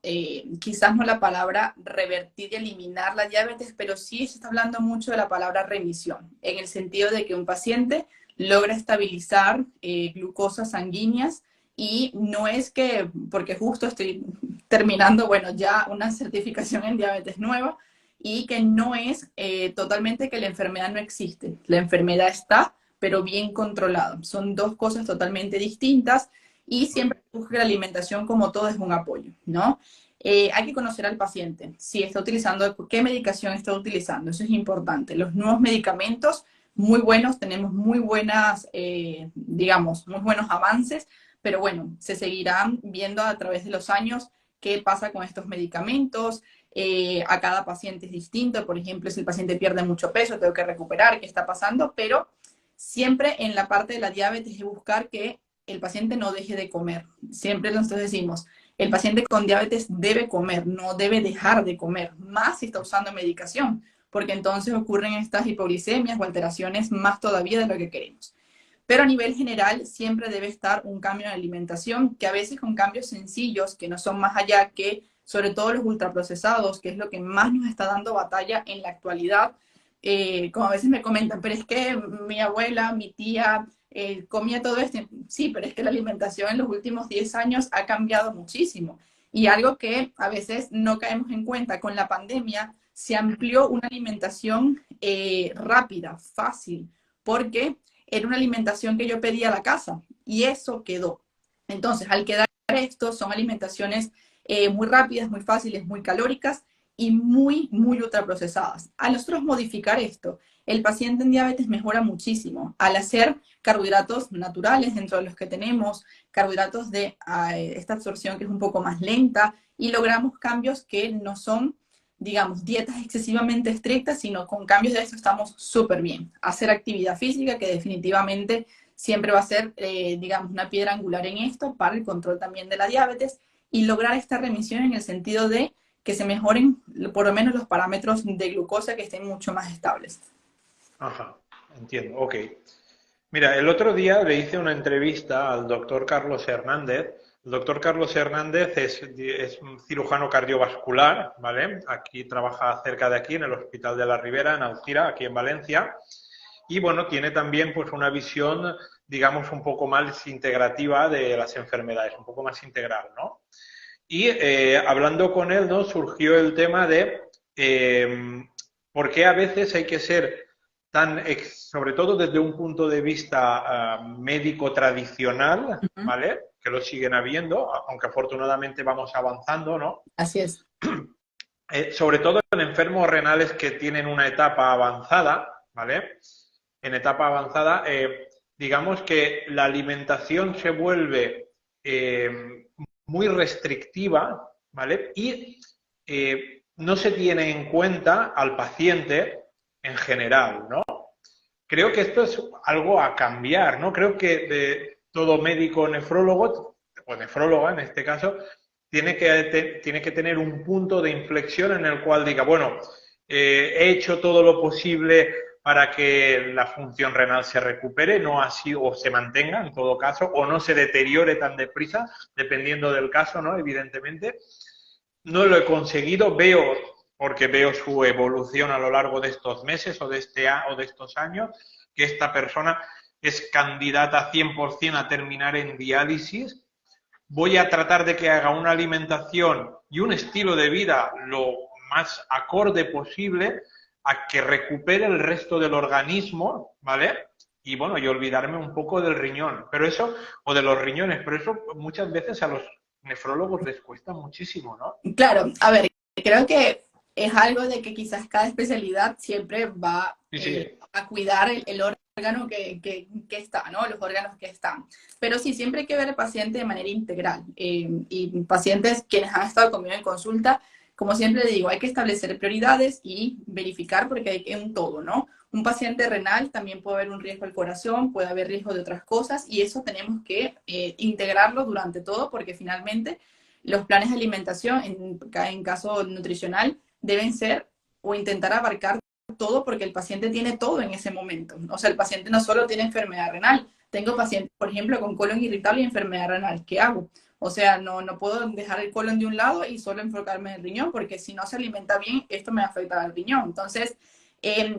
quizás no la palabra revertir y eliminar la diabetes, pero sí se está hablando mucho de la palabra remisión, en el sentido de que un paciente logra estabilizar glucosas sanguíneas y no es que, porque justo estoy terminando, bueno, ya una certificación en diabetes nueva, y que no es totalmente que la enfermedad no existe, la enfermedad está, pero bien controlada. Son dos cosas totalmente distintas y siempre busco que la alimentación como todo es un apoyo, ¿no? Hay que conocer al paciente, si está utilizando, qué medicación está utilizando, eso es importante. Los nuevos medicamentos, muy buenos, tenemos muy buenas, digamos, muy buenos avances, pero bueno, se seguirán viendo a través de los años qué pasa con estos medicamentos. A cada paciente es distinto, por ejemplo, si el paciente pierde mucho peso, tengo que recuperar, qué está pasando, pero siempre en la parte de la diabetes es buscar que el paciente no deje de comer. Siempre nosotros decimos, el paciente con diabetes debe comer, no debe dejar de comer, más si está usando medicación, porque entonces ocurren estas hipoglicemias o alteraciones más todavía de lo que queremos. Pero a nivel general siempre debe estar un cambio en la alimentación, que a veces con cambios sencillos, que no son más allá que, sobre todo los ultraprocesados, que es lo que más nos está dando batalla en la actualidad. Como a veces me comentan, pero es que mi abuela, mi tía, comía todo esto. Sí, pero es que la alimentación en los últimos 10 años ha cambiado muchísimo. Y algo que a veces no caemos en cuenta, con la pandemia se amplió una alimentación rápida, fácil, porque era una alimentación que yo pedía a la casa y eso quedó. Entonces, al quedar esto, son alimentaciones muy rápidas, muy fáciles, muy calóricas y muy, muy ultraprocesadas. Al nosotros modificar esto, el paciente en diabetes mejora muchísimo. Al hacer carbohidratos naturales dentro de los que tenemos, carbohidratos de esta absorción que es un poco más lenta, y logramos cambios que no son, digamos, dietas excesivamente estrictas, sino con cambios de eso estamos súper bien. Hacer actividad física, que definitivamente siempre va a ser, digamos, una piedra angular en esto para el control también de la diabetes, y lograr esta remisión en el sentido de que se mejoren por lo menos los parámetros de glucosa, que estén mucho más estables. Ajá, entiendo, ok. Mira, el otro día le hice una entrevista al doctor Carlos Hernández. El doctor Carlos Hernández es un cirujano cardiovascular, ¿vale? Aquí trabaja cerca de aquí, en el Hospital de la Ribera, en Alcira, aquí en Valencia. Y bueno, tiene también pues una visión, digamos, un poco más integrativa de las enfermedades, un poco más integral, ¿no? Y hablando con él, ¿no? Surgió el tema de por qué a veces hay que ser sobre todo desde un punto de vista médico tradicional, ¿vale? Que lo siguen habiendo, aunque afortunadamente vamos avanzando, ¿no? Así es. Sobre todo en enfermos renales que tienen una etapa avanzada, ¿vale? En etapa avanzada, digamos que la alimentación se vuelve muy restrictiva, ¿vale? Y no se tiene en cuenta al paciente en general, ¿no? Creo que esto es algo a cambiar, ¿no? Creo que todo médico nefrólogo, o nefróloga en este caso, tiene que tener un punto de inflexión en el cual diga, bueno, he hecho todo lo posible para que la función renal se recupere, no así, o se mantenga en todo caso, o no se deteriore tan deprisa, dependiendo del caso, ¿no? Evidentemente. No lo he conseguido, porque veo su evolución a lo largo de estos meses o de estos años, que esta persona es candidata 100% a terminar en diálisis. Voy a tratar de que haga una alimentación y un estilo de vida lo más acorde posible a que recupere el resto del organismo, ¿vale? Y bueno, y olvidarme un poco del riñón, pero eso, o de los riñones, pero eso muchas veces a los nefrólogos les cuesta muchísimo, ¿no? Claro, a ver, creo que es algo de que quizás cada especialidad siempre va Sí, sí. a cuidar el órgano que está, ¿no? Los órganos que están. Pero sí, siempre hay que ver al paciente de manera integral. Y pacientes quienes han estado conmigo en consulta, como siempre digo, hay que establecer prioridades y verificar porque hay que un todo, ¿no? Un paciente renal también puede haber un riesgo al corazón, puede haber riesgo de otras cosas y eso tenemos que integrarlo durante todo porque finalmente los planes de alimentación en caso nutricional deben ser o intentar abarcar todo porque el paciente tiene todo en ese momento. O sea, el paciente no solo tiene enfermedad renal. Tengo pacientes, por ejemplo, con colon irritable y enfermedad renal. ¿Qué hago? O sea, no puedo dejar el colon de un lado y solo enfocarme en el riñón porque si no se alimenta bien, esto me afecta al riñón. Entonces,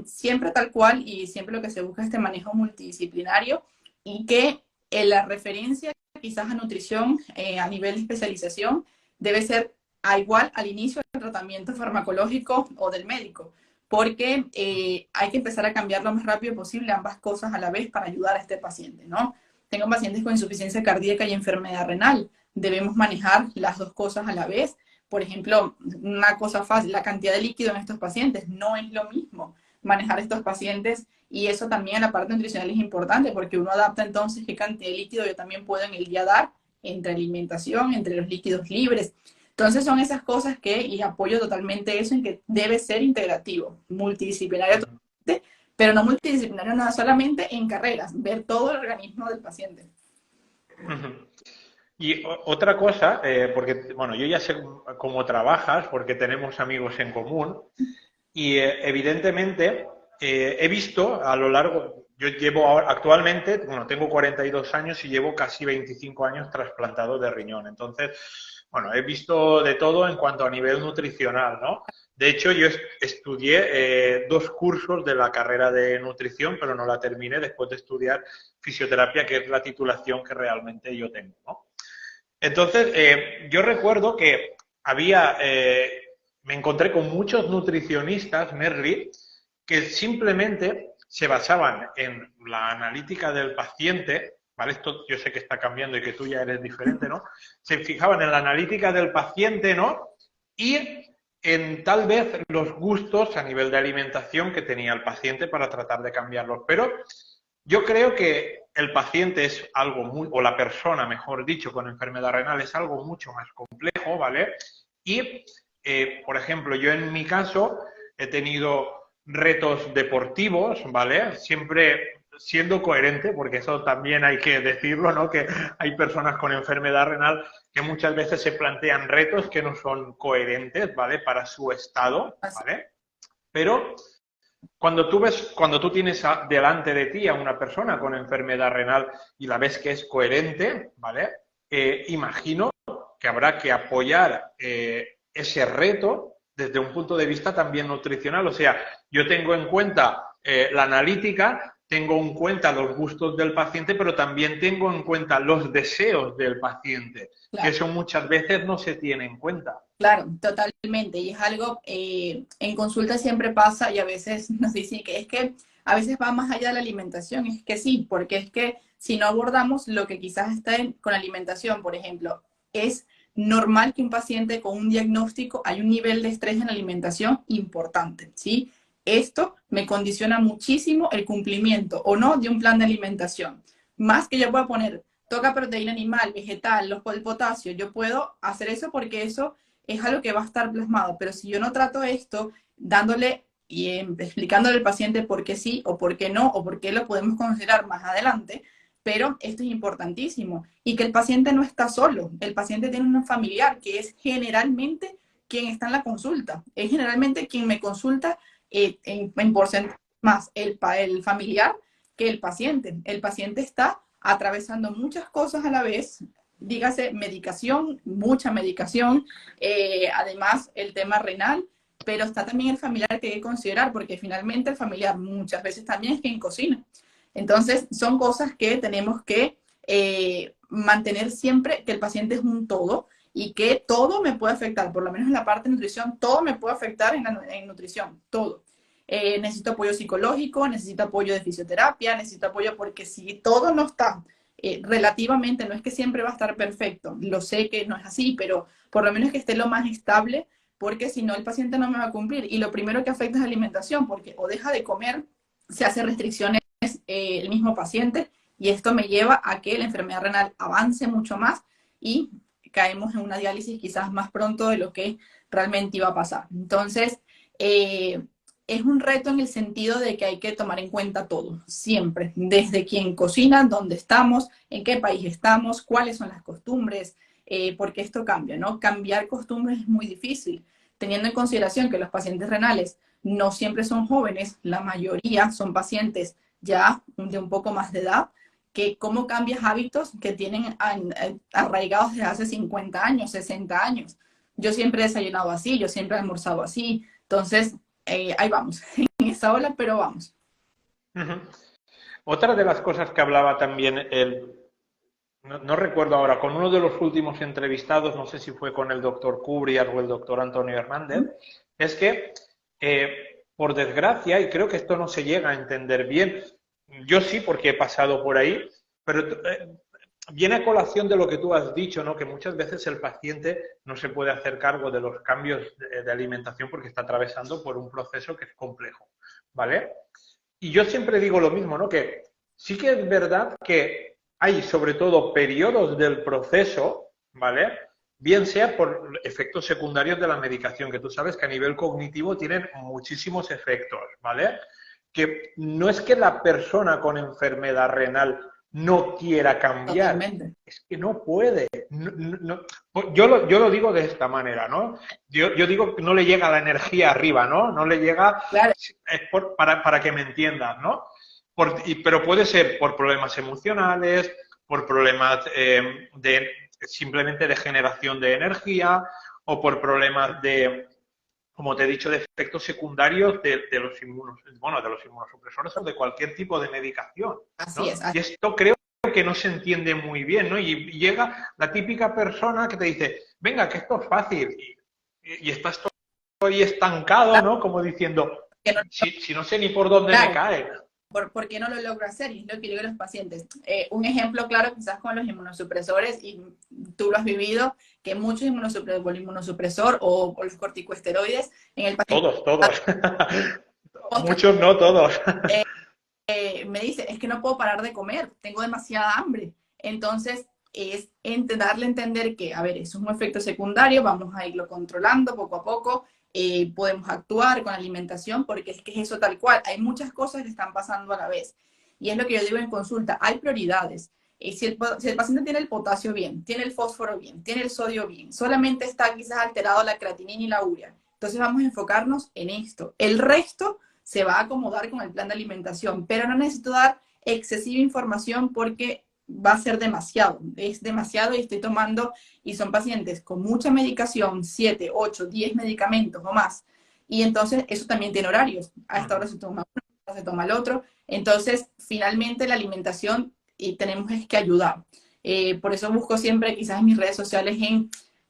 siempre tal cual y siempre lo que se busca es este manejo multidisciplinario y que la referencia quizás a nutrición a nivel de especialización debe ser a igual al inicio del tratamiento farmacológico o del médico, porque hay que empezar a cambiar lo más rápido posible ambas cosas a la vez para ayudar a este paciente, ¿no? Tengo pacientes con insuficiencia cardíaca y enfermedad renal. Debemos manejar las dos cosas a la vez. Por ejemplo, una cosa fácil, la cantidad de líquido en estos pacientes no es lo mismo manejar estos pacientes y eso también en la parte nutricional es importante porque uno adapta entonces qué cantidad de líquido yo también puedo en el día dar entre alimentación, entre los líquidos libres. Entonces son esas cosas que, y apoyo totalmente eso, en que debe ser integrativo, multidisciplinario, pero no multidisciplinario no solamente en carreras, ver todo el organismo del paciente. Y otra cosa, porque, bueno, yo ya sé cómo trabajas, porque tenemos amigos en común, y evidentemente he visto a lo largo, yo llevo ahora, actualmente, bueno, tengo 42 años y llevo casi 25 años trasplantado de riñón. Entonces, bueno, he visto de todo en cuanto a nivel nutricional, ¿no? De hecho, yo estudié 2 cursos de la carrera de nutrición, pero no la terminé después de estudiar fisioterapia, que es la titulación que realmente yo tengo, ¿no? Entonces, yo recuerdo que me encontré con muchos nutricionistas, Merri, que simplemente se basaban en la analítica del paciente, ¿vale? Esto yo sé que está cambiando y que tú ya eres diferente, ¿no? Se fijaban en la analítica del paciente, ¿no? Y en tal vez los gustos a nivel de alimentación que tenía el paciente para tratar de cambiarlos. Pero yo creo que el paciente es algo muy, o la persona, mejor dicho, con enfermedad renal es algo mucho más complejo, ¿vale? Y, por ejemplo, yo en mi caso he tenido retos deportivos, ¿vale? Siempre siendo coherente, porque eso también hay que decirlo, ¿no? Que hay personas con enfermedad renal que muchas veces se plantean retos que no son coherentes, ¿vale? Para su estado, ¿vale? Pero cuando tú tienes delante de ti a una persona con enfermedad renal y la ves que es coherente, ¿vale? Imagino que habrá que apoyar ese reto desde un punto de vista también nutricional. O sea, yo tengo en cuenta la analítica, tengo en cuenta los gustos del paciente, pero también tengo en cuenta los deseos del paciente, que Claro. eso muchas veces no se tiene en cuenta. Claro, totalmente. Y es algo, en consulta siempre pasa y a veces nos dicen que es que a veces va más allá de la alimentación. Es que sí, porque es que si no abordamos lo que quizás está con la alimentación, por ejemplo, es normal que un paciente con un diagnóstico hay un nivel de estrés en la alimentación importante, ¿sí? Esto me condiciona muchísimo el cumplimiento o no de un plan de alimentación. Más que yo pueda poner, toca proteína animal, vegetal, el potasio, yo puedo hacer eso porque eso es algo que va a estar plasmado, pero si yo no trato esto dándole y explicándole al paciente por qué sí o por qué no o por qué lo podemos considerar más adelante, pero esto es importantísimo y que el paciente no está solo, el paciente tiene un familiar que es generalmente quien está en la consulta, es generalmente quien me consulta en porcentaje más el familiar que el paciente. El paciente está atravesando muchas cosas a la vez, dígase medicación, mucha medicación, además el tema renal, pero está también el familiar que hay que considerar, porque finalmente el familiar muchas veces también es quien cocina. Entonces, son cosas que tenemos que mantener siempre que el paciente es un todo y que todo me puede afectar, por lo menos en la parte de nutrición, todo me puede afectar en nutrición, todo. Necesito apoyo psicológico, necesito apoyo de fisioterapia, necesito apoyo porque si todo no está relativamente, no es que siempre va a estar perfecto, lo sé que no es así, pero por lo menos que esté lo más estable, porque si no el paciente no me va a cumplir. Y lo primero que afecta es la alimentación, porque o deja de comer se hace restricciones el mismo paciente y esto me lleva a que la enfermedad renal avance mucho más y caemos en una diálisis quizás más pronto de lo que realmente iba a pasar. Entonces, es un reto en el sentido de que hay que tomar en cuenta todo, siempre, desde quién cocina, dónde estamos, en qué país estamos, cuáles son las costumbres, porque esto cambia, ¿no? Cambiar costumbres es muy difícil, teniendo en consideración que los pacientes renales no siempre son jóvenes, la mayoría son pacientes ya de un poco más de edad, que cómo cambias hábitos que tienen arraigados desde hace 50 años, 60 años. Yo siempre he desayunado así, yo siempre he almorzado así, entonces ahí vamos, en esa ola, pero vamos. Ujú. Otra de las cosas que hablaba también no recuerdo ahora, con uno de los últimos entrevistados, no sé si fue con el doctor Cubrias o el doctor Antonio Hernández, es que, por desgracia, y creo que esto no se llega a entender bien, yo sí porque he pasado por ahí, pero viene a colación de lo que tú has dicho, ¿no? Que muchas veces el paciente no se puede hacer cargo de los cambios de alimentación porque está atravesando por un proceso que es complejo, ¿vale? Y yo siempre digo lo mismo, ¿no? Que sí que es verdad que hay sobre todo periodos del proceso, ¿vale? Bien sea por efectos secundarios de la medicación, que tú sabes que a nivel cognitivo tienen muchísimos efectos, ¿vale? Que no es que la persona con enfermedad renal no quiera cambiar, Totalmente. es que no puede. Yo lo digo de esta manera, ¿no? Yo digo que no le llega la energía arriba, ¿no? No le llega, Claro, para que me entiendan, ¿no? Pero puede ser por problemas emocionales, por problemas simplemente de generación de energía o por problemas de, como te he dicho, de efectos secundarios de los bueno, de los inmunosupresores o de cualquier tipo de medicación, así ¿no? es. Y esto creo que no se entiende muy bien, ¿no? Y llega la típica persona que te dice, venga, que esto es fácil, y estás todo ahí estancado, Claro, ¿no? Como diciendo, que no, si no sé ni por dónde me claro, cae. ¿por qué no lo logro hacer? Y es lo que yo digo a los pacientes. Un ejemplo claro quizás con los inmunosupresores, y tú lo has vivido, que muchos inmunosupresores, el inmunosupresor o los corticosteroides en el paciente Todos, todos. post Muchos no, todos. me dice, es que no puedo parar de comer, tengo demasiada hambre. Entonces, es darle a entender que, a ver, eso es un efecto secundario, vamos a irlo controlando poco a poco, podemos actuar con la alimentación, porque es que es eso tal cual, hay muchas cosas que están pasando a la vez. Y es lo que yo digo en consulta, hay prioridades. Si el paciente tiene el potasio bien, tiene el fósforo bien, tiene el sodio bien, solamente está quizás alterado la creatinina y la urea, entonces vamos a enfocarnos en esto. El resto se va a acomodar con el plan de alimentación, pero no necesito dar excesiva información porque va a ser demasiado, es demasiado y estoy tomando, y son pacientes con mucha medicación, 7, 8, 10 medicamentos o más, y entonces eso también tiene horarios, a esta hora se toma uno, a esta hora se toma el otro, entonces finalmente la alimentación y tenemos es que ayudar. Por eso busco siempre quizás en mis redes sociales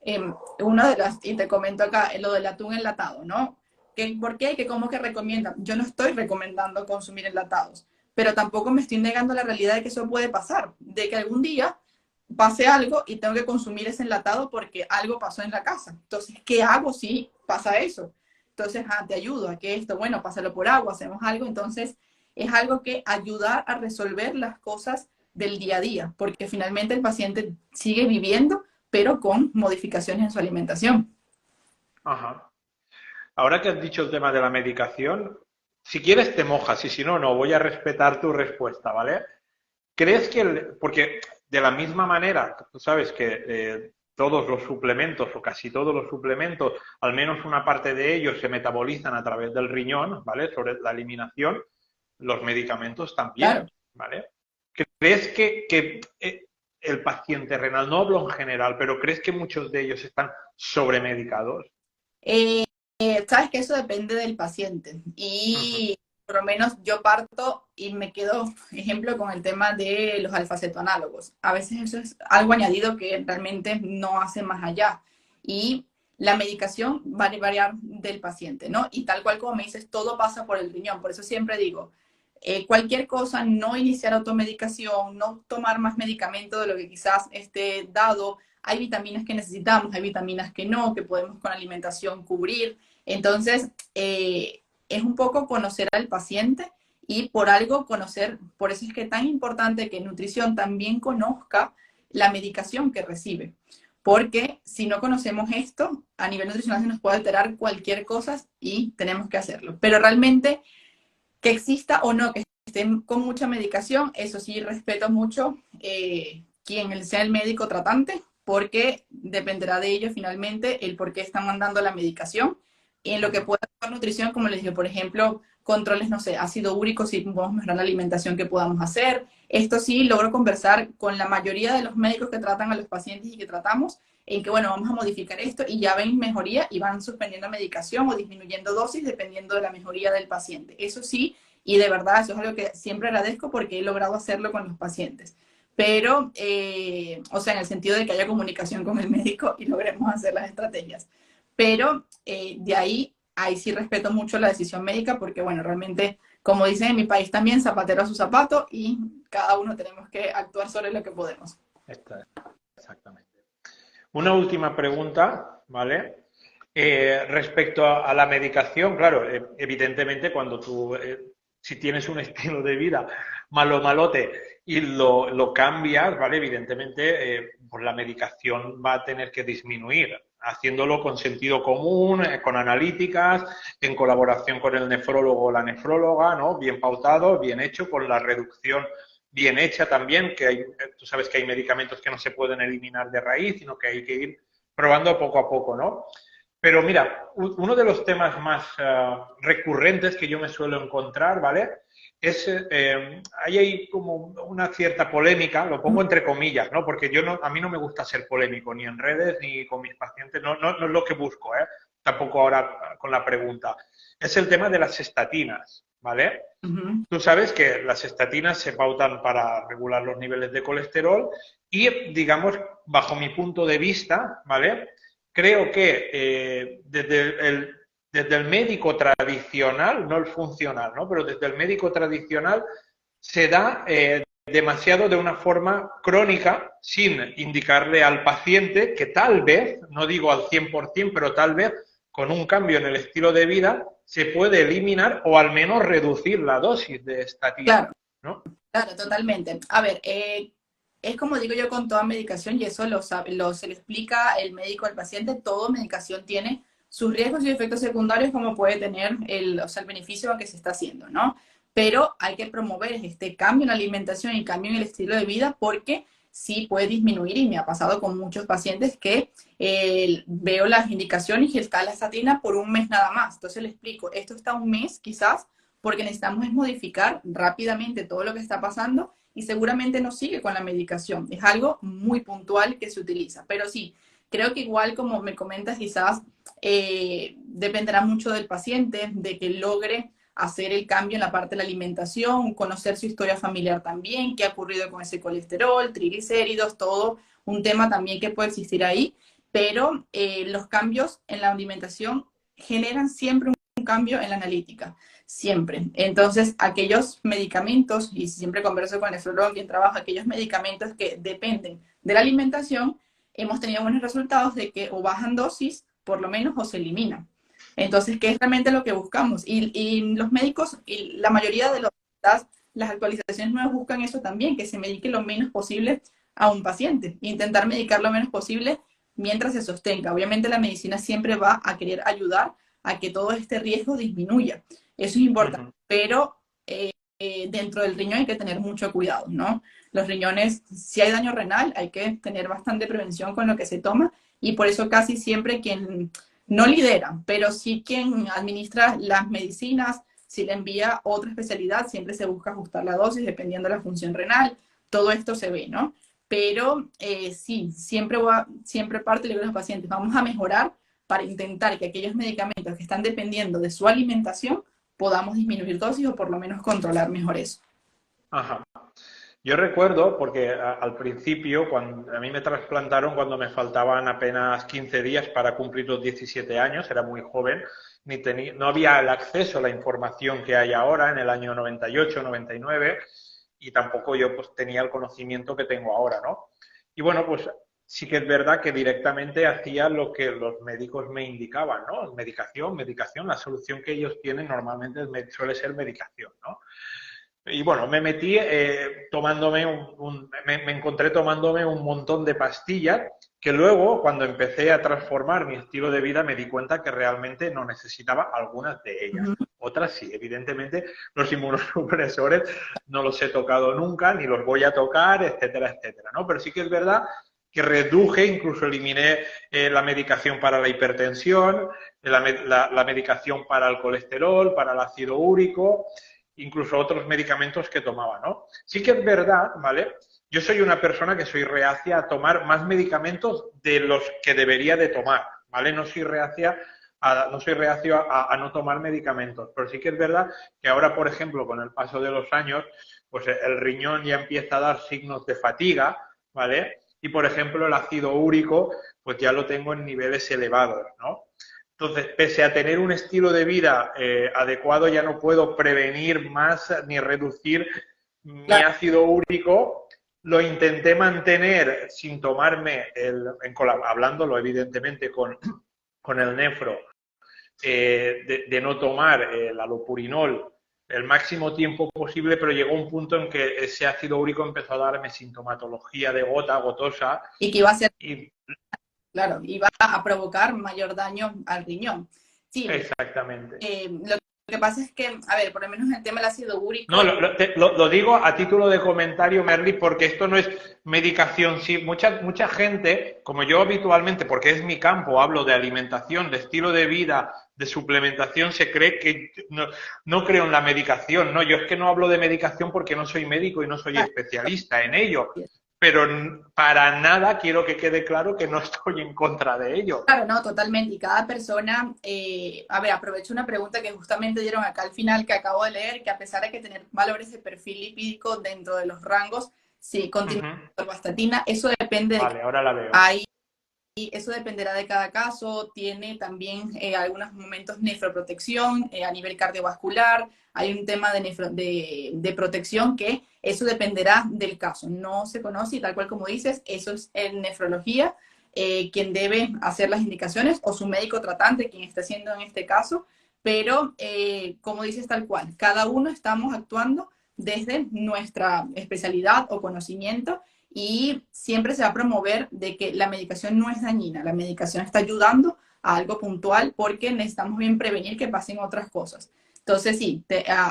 en una de las, y te comento acá, lo del atún enlatado, ¿no? ¿Por qué? ¿Que cómo que recomiendan? Yo no estoy recomendando consumir enlatados, pero tampoco me estoy negando a la realidad de que eso puede pasar, de que algún día pase algo y tengo que consumir ese enlatado porque algo pasó en la casa. Entonces, ¿qué hago si pasa eso? Entonces, te ayudo a que esto, bueno, pásalo por agua, hacemos algo. Entonces, es algo que ayudar a resolver las cosas del día a día, porque finalmente el paciente sigue viviendo, pero con modificaciones en su alimentación. Ajá. Ahora que has dicho el tema de la medicación, si quieres te mojas y si no, no, voy a respetar tu respuesta, ¿vale? ¿Crees que, porque de la misma manera, tú sabes que todos los suplementos o casi todos los suplementos, al menos una parte de ellos se metabolizan a través del riñón, ¿vale? Sobre la eliminación, los medicamentos también, Claro. ¿vale? ¿Crees que el paciente renal, no hablo en general, pero crees que muchos de ellos están sobremedicados? Eh, sabes que eso depende del paciente Ujú. y por lo menos yo parto y me quedo, ejemplo, con el tema de los alfacetoanálogos. A veces eso es algo añadido que realmente no hace más allá y la medicación va a variar del paciente, ¿no? Y tal cual como me dices, todo pasa por el riñón. Por eso siempre digo, cualquier cosa, no iniciar automedicación, no tomar más medicamento de lo que quizás esté dado. Hay vitaminas que necesitamos, hay vitaminas que no, que podemos con alimentación cubrir. Entonces, es un poco conocer al paciente y por algo conocer, por eso es que es tan importante que nutrición también conozca la medicación que recibe. Porque si no conocemos esto, a nivel nutricional se nos puede alterar cualquier cosa y tenemos que hacerlo. Pero realmente que exista o no, que estén con mucha medicación, eso sí respeto mucho quien sea el médico tratante, porque dependerá de ellos finalmente el por qué están mandando la medicación. Y en lo que pueda ser nutrición, como les dije, por ejemplo, controles, no sé, ácido úrico, si podemos mejorar la alimentación que podamos hacer. Esto sí, logro conversar con la mayoría de los médicos que tratan a los pacientes y que tratamos, en que, bueno, vamos a modificar esto y ya ven mejoría y van suspendiendo medicación o disminuyendo dosis dependiendo de la mejoría del paciente. Eso sí, y de verdad, eso es algo que siempre agradezco porque he logrado hacerlo con los pacientes. Pero, o sea, en el sentido de que haya comunicación con el médico y logremos hacer las estrategias. Pero de ahí sí respeto mucho la decisión médica porque, bueno, realmente, como dicen en mi país también, zapatero a su zapato y cada uno tenemos que actuar sobre lo que podemos. Exactamente. Una última pregunta, ¿vale? Respecto a la medicación, claro, evidentemente cuando tú, si tienes un estilo de vida malo malote y lo cambias, ¿vale? Evidentemente, pues la medicación va a tener que disminuir, haciéndolo con sentido común, con analíticas, en colaboración con el nefrólogo o la nefróloga, ¿no? Bien pautado, bien hecho, con la reducción bien hecha también, que hay, tú sabes que hay medicamentos que no se pueden eliminar de raíz, sino que hay que ir probando poco a poco, ¿no? Pero mira, uno de los temas más recurrentes que yo me suelo encontrar, ¿vale? Es, ahí hay como una cierta polémica, lo pongo entre comillas, ¿no? Porque yo no, a mí no me gusta ser polémico, ni en redes, ni con mis pacientes, no es lo que busco, ¿eh? Tampoco ahora con la pregunta. Es el tema de las estatinas, ¿vale? Tú sabes que las estatinas se pautan para regular los niveles de colesterol y, digamos, bajo mi punto de vista, ¿vale? Creo que desde el médico tradicional, no el funcional, ¿no? Pero desde el médico tradicional se da demasiado de una forma crónica sin indicarle al paciente que tal vez, no digo al 100%, pero tal vez con un cambio en el estilo de vida se puede eliminar o al menos reducir la dosis de estatina, Claro, ¿no? claro, totalmente. A ver, es como digo yo con toda medicación y eso se le explica el médico al paciente, toda medicación tiene sus riesgos y efectos secundarios como puede tener o sea, el beneficio a que se está haciendo, ¿no? Pero hay que promover este cambio en la alimentación y cambio en el estilo de vida porque sí puede disminuir y me ha pasado con muchos pacientes que veo las indicaciones y está la estatina por un mes nada más. Entonces le explico, esto está un mes quizás porque necesitamos es modificar rápidamente todo lo que está pasando y seguramente no sigue con la medicación. Es algo muy puntual que se utiliza, pero sí, creo que igual como me comentas, quizás dependerá mucho del paciente, de que logre hacer el cambio en la parte de la alimentación, conocer su historia familiar también, qué ha ocurrido con ese colesterol, triglicéridos, todo un tema también que puede existir ahí, pero los cambios en la alimentación generan siempre un cambio en la analítica, siempre. Entonces, aquellos medicamentos, y siempre converso con el nefrólogo quien trabaja, aquellos medicamentos que dependen de la alimentación, hemos tenido buenos resultados de que o bajan dosis, por lo menos, o se eliminan. Entonces, ¿qué es realmente lo que buscamos? Y los médicos, y la mayoría de las actualizaciones nuevas buscan eso también, que se medique lo menos posible a un paciente, intentar medicar lo menos posible mientras se sostenga. Obviamente la medicina siempre va a querer ayudar a que todo este riesgo disminuya. Eso es importante, pero dentro del riñón hay que tener mucho cuidado, ¿no? Los riñones, si hay daño renal, hay que tener bastante prevención con lo que se toma y por eso casi siempre quien no lidera, pero sí quien administra las medicinas, si le envía otra especialidad, siempre se busca ajustar la dosis dependiendo de la función renal. Todo esto se ve, ¿no? Pero sí, siempre parte de los pacientes, vamos a mejorar para intentar que aquellos medicamentos que están dependiendo de su alimentación podamos disminuir dosis o por lo menos controlar mejor eso. Ajá. Yo recuerdo, porque al principio, cuando a mí me trasplantaron cuando me faltaban apenas 15 días para cumplir los 17 años, era muy joven, no había el acceso a la información que hay ahora en el año 98, 99, y tampoco yo pues tenía el conocimiento que tengo ahora, ¿no? Y bueno, pues sí que es verdad que directamente hacía lo que los médicos me indicaban, ¿no? Medicación, medicación, la solución que ellos tienen normalmente suele ser medicación, ¿no? Y bueno, me metí tomándome me encontré tomándome un montón de pastillas que luego, cuando empecé a transformar mi estilo de vida, me di cuenta que realmente no necesitaba algunas de ellas. Ujú. Otras sí, evidentemente los inmunosupresores no los he tocado nunca, ni los voy a tocar, etcétera, etcétera, ¿no? Pero sí que es verdad que reduje, incluso eliminé la medicación para la hipertensión, la medicación para el colesterol, para el ácido úrico, incluso otros medicamentos que tomaba, ¿no? Sí que es verdad, ¿vale? Yo soy una persona que soy reacia a tomar más medicamentos de los que debería de tomar, ¿vale? No soy reacio a no tomar medicamentos, pero sí que es verdad que ahora, por ejemplo, con el paso de los años, pues el riñón ya empieza a dar signos de fatiga, ¿vale? Y, por ejemplo, el ácido úrico, pues ya lo tengo en niveles elevados, ¿no? Entonces, pese a tener un estilo de vida adecuado, ya no puedo prevenir más ni reducir mi Claro. ácido úrico. Lo intenté mantener sin tomarme, hablándolo evidentemente con el nefro, de no tomar el alopurinol el máximo tiempo posible, pero llegó un punto en que ese ácido úrico empezó a darme sintomatología de gota, gotosa, Y que iba a ser, y claro, iba a provocar mayor daño al riñón. Sí, exactamente. lo que pasa es que, a ver, por lo menos el tema del ácido úrico, No, lo digo a título de comentario, Merly, porque esto no es medicación. Sí, mucha gente, como yo habitualmente, porque es mi campo, hablo de alimentación, de estilo de vida, de suplementación, se cree que no creo en la medicación. No, yo es que no hablo de medicación porque no soy médico y no soy claro, especialista en ello. Pero para nada quiero que quede claro que no estoy en contra de ello. claro, no, totalmente. Y cada persona, a ver, aprovecho una pregunta que justamente dieron acá al final que acabo de leer, que a pesar de que tener valores de perfil lipídico dentro de los rangos, sí, continúa Ujú. con orvastatina, eso depende de que Vale, ahora la veo. hay. Y eso dependerá de cada caso. Tiene también algunos momentos nefroprotección a nivel cardiovascular. Hay un tema de protección que eso dependerá del caso. No se conoce y tal cual como dices, eso es en nefrología quien debe hacer las indicaciones o su médico tratante, quien está haciendo en este caso. Pero como dices tal cual, cada uno estamos actuando desde nuestra especialidad o conocimiento y siempre se va a promover de que la medicación no es dañina, la medicación está ayudando a algo puntual porque necesitamos bien prevenir que pasen otras cosas. Entonces, sí,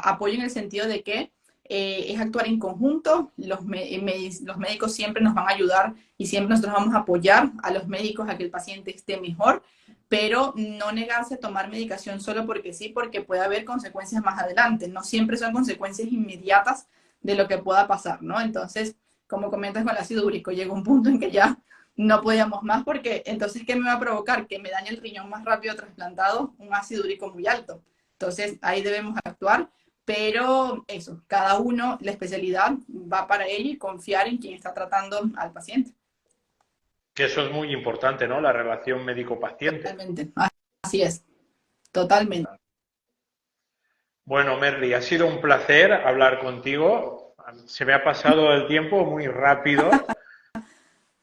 apoyo en el sentido de que es actuar en conjunto, los médicos siempre nos van a ayudar y siempre nosotros vamos a apoyar a los médicos a que el paciente esté mejor, pero no negarse a tomar medicación solo porque sí, porque puede haber consecuencias más adelante, no siempre son consecuencias inmediatas de lo que pueda pasar, ¿no? Entonces, como comentas con el ácido úrico, llegó un punto en que ya no podíamos más porque entonces, ¿qué me va a provocar? Que me dañe el riñón más rápido trasplantado, un ácido úrico muy alto. Entonces, ahí debemos actuar, pero eso, cada uno, la especialidad va para él y confiar en quien está tratando al paciente. Que eso es muy importante, ¿no? La relación médico-paciente. Totalmente, así es, totalmente. Bueno, Merly, ha sido un placer hablar contigo. Se me ha pasado el tiempo muy rápido.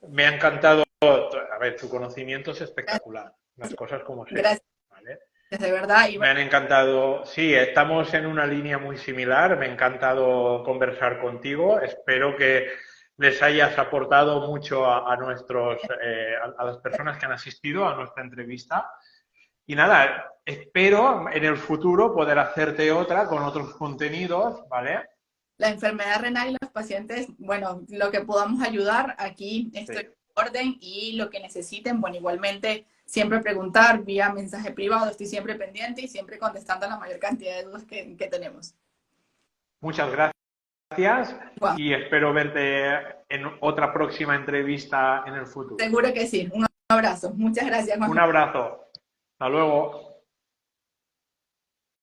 Me ha encantado. A ver, tu conocimiento es espectacular. Las cosas como sean, Gracias, ¿vale? de verdad. Y Me bueno, han encantado. Sí, estamos en una línea muy similar. Me ha encantado conversar contigo. Espero que les hayas aportado mucho a a las personas que han asistido a nuestra entrevista. Y nada, espero en el futuro poder hacerte otra con otros contenidos, ¿vale? la enfermedad renal y los pacientes, bueno, lo que podamos ayudar, aquí Sí. estoy en orden y lo que necesiten, bueno, igualmente siempre preguntar vía mensaje privado, estoy siempre pendiente y siempre contestando la mayor cantidad de dudas que tenemos. Muchas gracias Wow, y espero verte en otra próxima entrevista en el futuro. seguro que sí. Un abrazo. Muchas gracias, Juan. Un abrazo. Hasta luego.